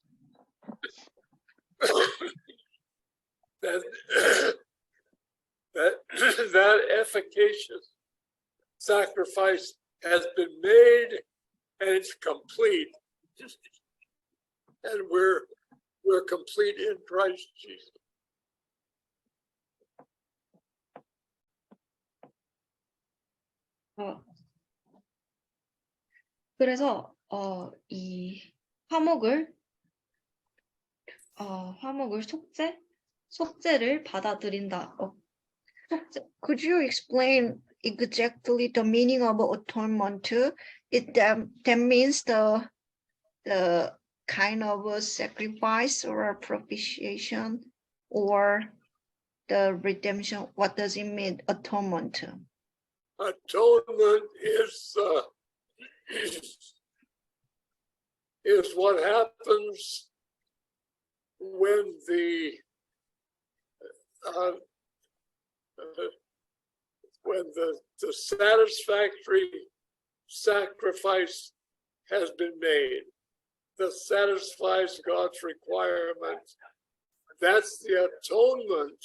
Speaker 1: that efficacious sacrifice has been made and it's complete. And we're complete in Christ Jesus.
Speaker 2: 그래서 이 화목을 속죄를 받아들인다.
Speaker 4: Could you explain exactly the meaning of atonement? That means the kind of a sacrifice or a propitiation or the redemption. What does it mean, atonement?
Speaker 1: Atonement is what happens when the satisfactory sacrifice has been made, that satisfies God's requirements. That's the atonement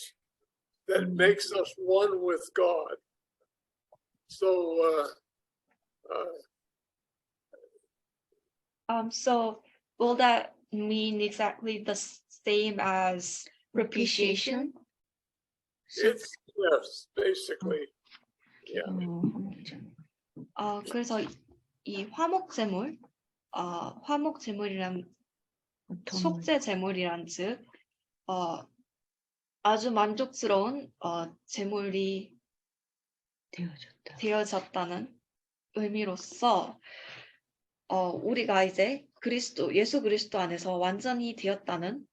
Speaker 1: that makes us one with God. So,
Speaker 2: so will that mean exactly the same as propitiation?
Speaker 1: it's, yes, basically, yeah.
Speaker 2: 그래서 이 화목제물이란 속죄 제물이란 즉 아주 만족스러운 제물이 되어졌다는 의미로서 우리가 이제 예수 그리스도 안에서 완전히 되었다는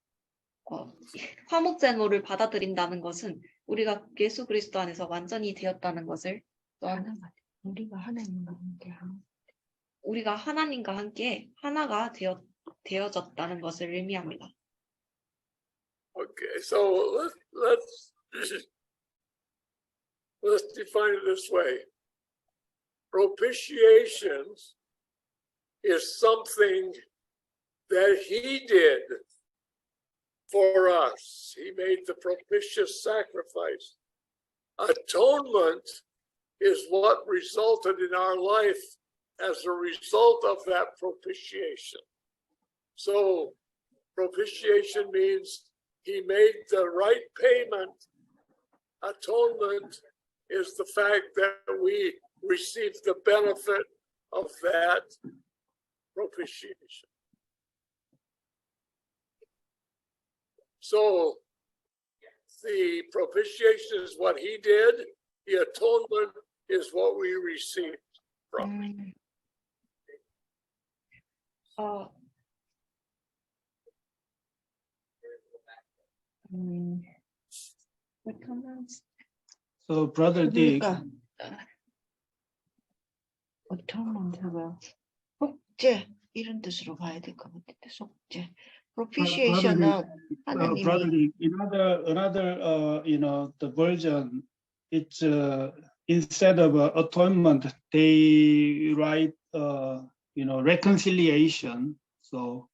Speaker 2: 화목제물을 받아들인다는 것은 우리가 예수 그리스도 안에서 완전히 되었다는 것을 또한 우리가 하나님과 함께 하나가 되어졌다는 것을 의미합니다.
Speaker 1: Okay, so let's define it this way. Propitiation is something that he did for us. He made the propitious sacrifice. Atonement is what resulted in our life as a result of that propitiation. So propitiation means he made the right payment. Atonement is the fact that we receive the benefit of that propitiation. So the propitiation is what he did. The atonement is what we received from him.
Speaker 3: So Brother Dick,
Speaker 4: 그러니까 atonement가 속죄 이런 뜻으로 봐야 될 것 같은데 속죄. propitiation은 하나님이
Speaker 3: Brother Dick, another the version, it's instead of atonement, they write reconciliation. So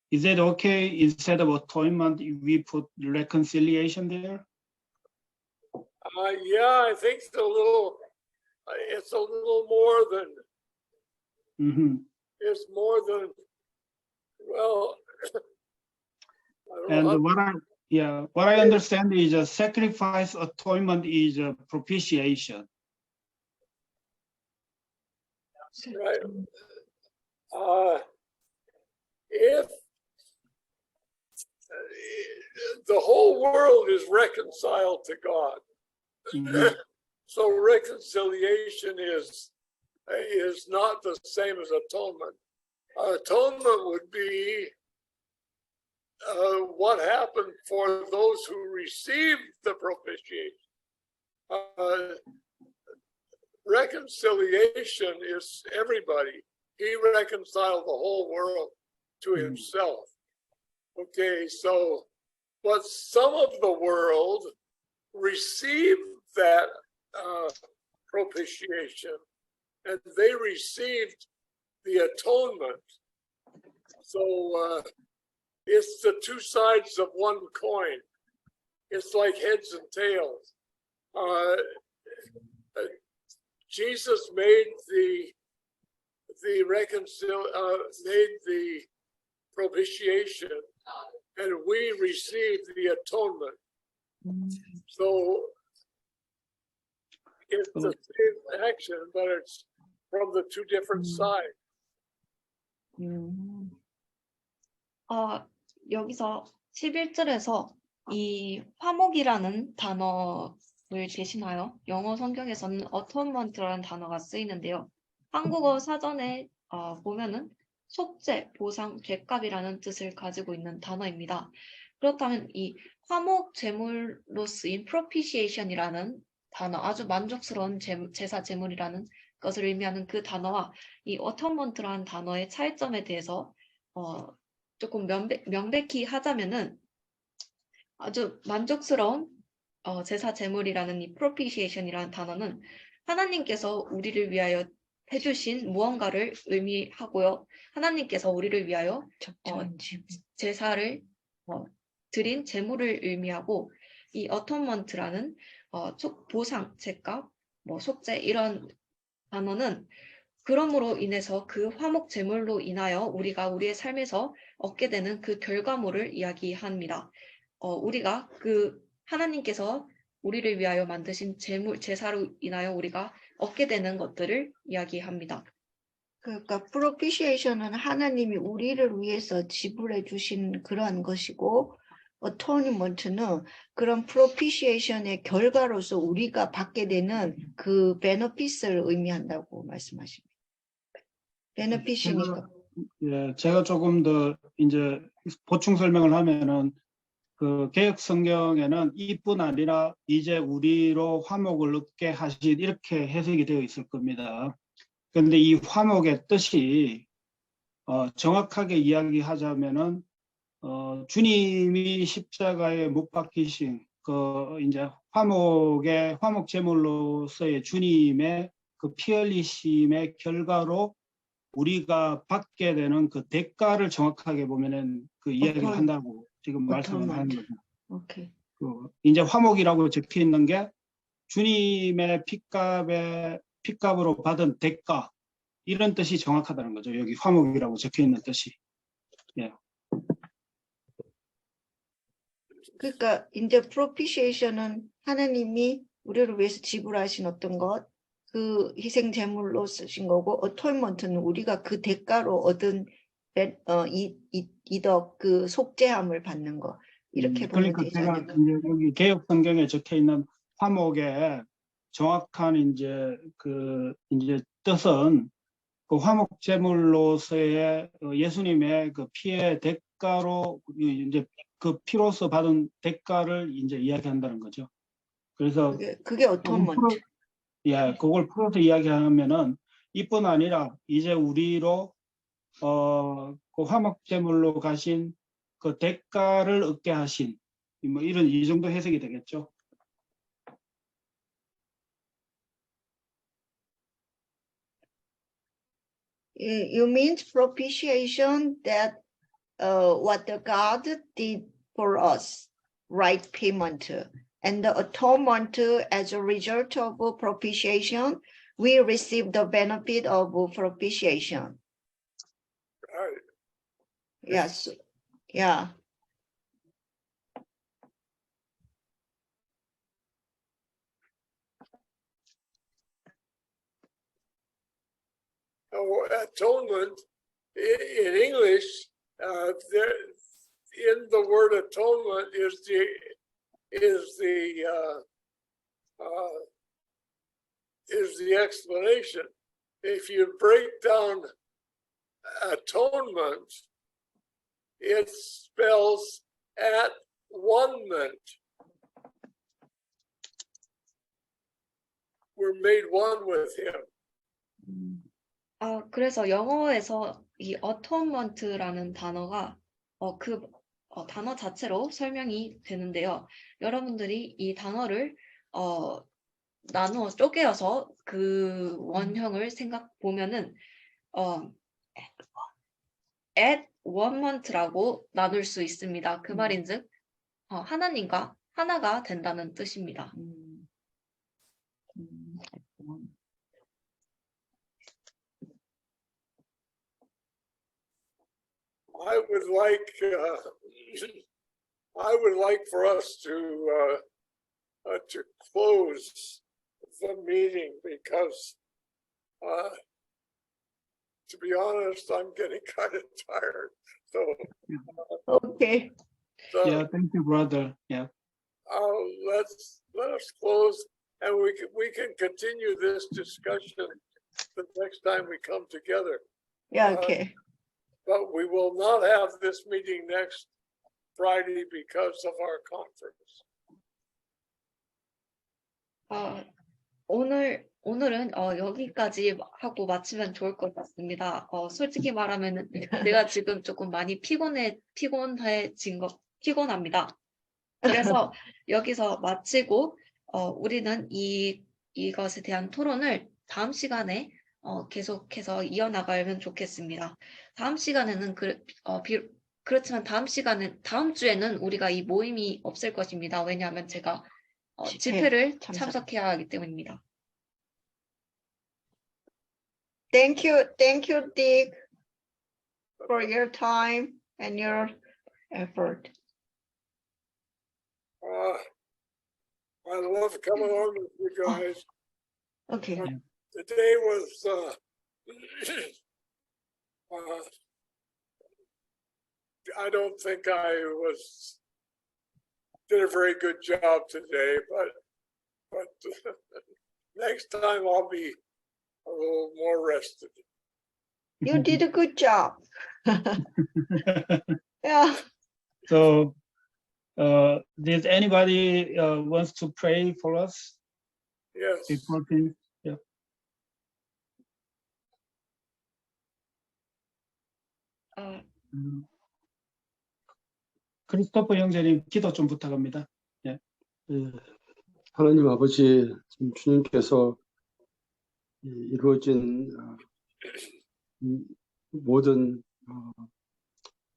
Speaker 3: is it okay instead of atonement we put reconciliation there?
Speaker 1: Yeah, I think it's a little more than it's more than well. I don't know
Speaker 3: And what I understand is a sacrifice atonement is a propitiation.
Speaker 1: Right. If the whole world is reconciled to God, so reconciliation is not the same as atonement. Atonement would be what happened for those who received the propitiation. Reconciliation is everybody. He reconciled the whole world to himself. Okay, so, but some of the world received that propitiation, and they received the atonement. So it's the two sides of one coin. It's like heads and tails. Jesus made the propitiation, and we received the atonement. So it's the same action, but it's from the two different sides.
Speaker 2: 여기서 11절에서 이 화목이라는 단어를 계시나요? 영어 성경에서는 atonement라는 단어가 쓰이는데요. 한국어 사전에 보면은 속죄, 보상, 죄값이라는 뜻을 가지고 있는 단어입니다. 그렇다면 이 화목 제물로 쓰인 propitiation이라는 단어, 아주 만족스러운 제사 제물이라는 것을 의미하는 그 단어와 이 atonement라는 단어의 차이점에 대해서 조금 명백히 하자면은 아주 만족스러운 제사 제물이라는 이 propitiation이라는 단어는 하나님께서 우리를 위하여 해주신 무언가를 의미하고요. 하나님께서 우리를 위하여 제사를 드린 제물을 의미하고 이 atonement라는 보상, 제값, 속죄 이런 단어는 그러므로 인해서 그 화목 제물로 인하여 우리가 우리의 삶에서 얻게 되는 그 결과물을 이야기합니다. 우리가 그 하나님께서 우리를 위하여 만드신 제사로 인하여 우리가 얻게 되는 것들을 이야기합니다.
Speaker 4: 그러니까 propitiation은 하나님이 우리를 위해서 지불해 주신 그러한 것이고 atonement는 그런 propitiation의 결과로서 우리가 받게 되는 그 benefits를 의미한다고 말씀하십니다. 베네핏이니까.
Speaker 3: 예, 제가 조금 더 이제 보충 설명을 하면은 그 개역 성경에는 이뿐 아니라 이제 우리로 화목을 얻게 하신 이렇게 해석이 되어 있을 겁니다. 그런데 이 화목의 뜻이 정확하게 이야기하자면은 주님이 십자가에 못 박히신 그 이제 화목 제물로서의 주님의 그 피 흘리심의 결과로 우리가 받게 되는 그 대가를 정확하게 보면은 그 이야기를 한다고 지금 말씀을 하는 거죠.
Speaker 4: 오케이.
Speaker 3: 그 이제 화목이라고 적혀 있는 게 주님의 핏값으로 받은 대가 이런 뜻이 정확하다는 거죠. 여기 화목이라고 적혀 있는 뜻이. 예.
Speaker 4: 그러니까 이제 propitiation은 하나님이 우리를 위해서 지불하신 어떤 것, 그 희생 제물로 쓰신 거고, atonement는 우리가 그 대가로 얻은 이덕 그 속죄함을 받는 거 이렇게 보면
Speaker 3: 그러니까
Speaker 4: 되지
Speaker 3: 제가
Speaker 4: 않을까?
Speaker 3: 이제 여기 개역 성경에 적혀 있는 화목의 정확한 이제 그 이제 뜻은 그 화목 제물로서의 예수님의 그 피의 대가로 이제 그 피로서 받은 대가를 이제 이야기한다는 거죠. 그래서
Speaker 4: 그게 atonement.
Speaker 3: 예, 그걸 풀어서 이야기하면은 이뿐 아니라 이제 우리로 그 화목 제물로 가신 그 대가를 얻게 하신 뭐 이런 이 정도 해석이 되겠죠.
Speaker 4: You mean propitiation that what the God did for us, right payment, and the atonement as a result of propitiation, we receive the benefit of propitiation.
Speaker 1: Right.
Speaker 4: Yes, yeah.
Speaker 1: Atonement in English, there in the word atonement is the explanation. If you break down atonement, it spells at one-ment. We're made one with him.
Speaker 2: 그래서 영어에서 이 atonement라는 단어가 단어 자체로 설명이 되는데요. 여러분들이 이 단어를 나누어 쪼개어서 그 원형을 보면은 at one month라고 나눌 수 있습니다. 그 말인즉 하나님과 하나가 된다는 뜻입니다.
Speaker 1: I would like for us to close the meeting because, to be honest, I'm getting kind of tired. So,
Speaker 4: Okay.
Speaker 3: Yeah, thank you, brother. Yeah.
Speaker 1: let us close, and we can continue this discussion the next time we come together.
Speaker 4: Yeah, okay.
Speaker 1: But we will not have this meeting next Friday because of our conference.
Speaker 2: 오늘은 여기까지 하고 마치면 좋을 것 같습니다. 솔직히 말하면 내가 지금 조금 많이 피곤합니다. 그래서 여기서 마치고 우리는 이것에 대한 토론을 다음 시간에 계속해서 이어나가면 좋겠습니다. 다음 시간에는 그렇지만 다음 주에는 우리가 이 모임이 없을 것입니다. 왜냐하면 제가 집회를 참석해야 하기 때문입니다.
Speaker 4: Thank you, Dick, for your time and your effort.
Speaker 1: I love coming on with you guys.
Speaker 4: Okay.
Speaker 1: Today was I don't think I did a very good job today, but next time I'll be a little more rested.
Speaker 4: You did a good job. Yeah.
Speaker 3: So, did anybody wants to pray for us
Speaker 1: Yes.
Speaker 3: before things? Yeah.
Speaker 2: 어,
Speaker 3: 크리스토퍼 형제님 기도 좀 부탁합니다.
Speaker 5: 예, 하나님 아버지, 지금 주님께서 이루어진 이 모든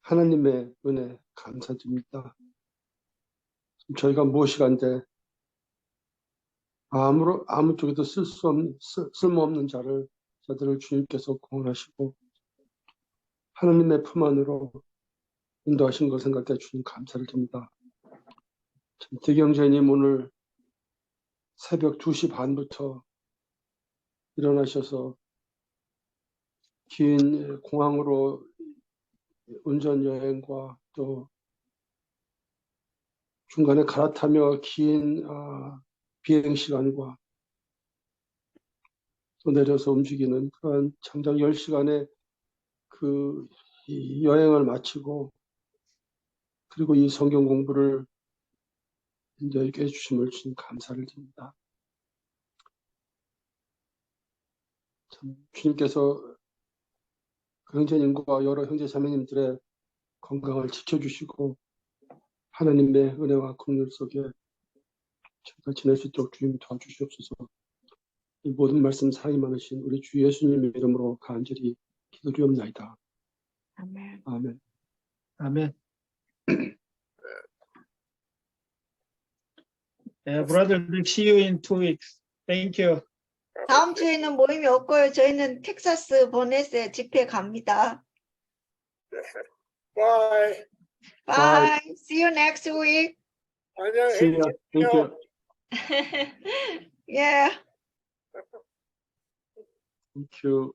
Speaker 5: 하나님의 은혜 감사드립니다. 저희가 무엇이간데 아무 쪽에도 쓸모없는 자들을 주님께서 구원하시고 하나님의 품 안으로 인도하신 걸 생각해 주님 감사를 드립니다. 대경제님 오늘 새벽 2시 반부터 일어나셔서 긴 공항으로 운전 여행과 또 중간에 갈아타며 긴 비행 시간과 또 내려서 움직이는 그런 장장 10시간의 이 여행을 마치고 그리고 이 성경 공부를 인도하게 해주심을 주님 감사를 드립니다. 참 주님께서 그 형제님과 여러 형제 자매님들의 건강을 지켜주시고 하나님의 은혜와 긍휼 속에 저희가 지낼 수 있도록 주님 도와주시옵소서. 이 모든 말씀 사랑이 많으신 우리 주 예수님의 이름으로 간절히 기도드리옵나이다.
Speaker 4: Amen.
Speaker 5: 아멘.
Speaker 3: 아멘. Brother, we'll see you in 2 weeks. Thank you.
Speaker 4: 다음 주에는 모임이 없고요. 저희는 텍사스 보넷에 집회 갑니다.
Speaker 1: Bye.
Speaker 4: Bye. See you next week.
Speaker 1: 안녕.
Speaker 5: See ya. Thank you.
Speaker 4: Yeah.
Speaker 5: Thank you.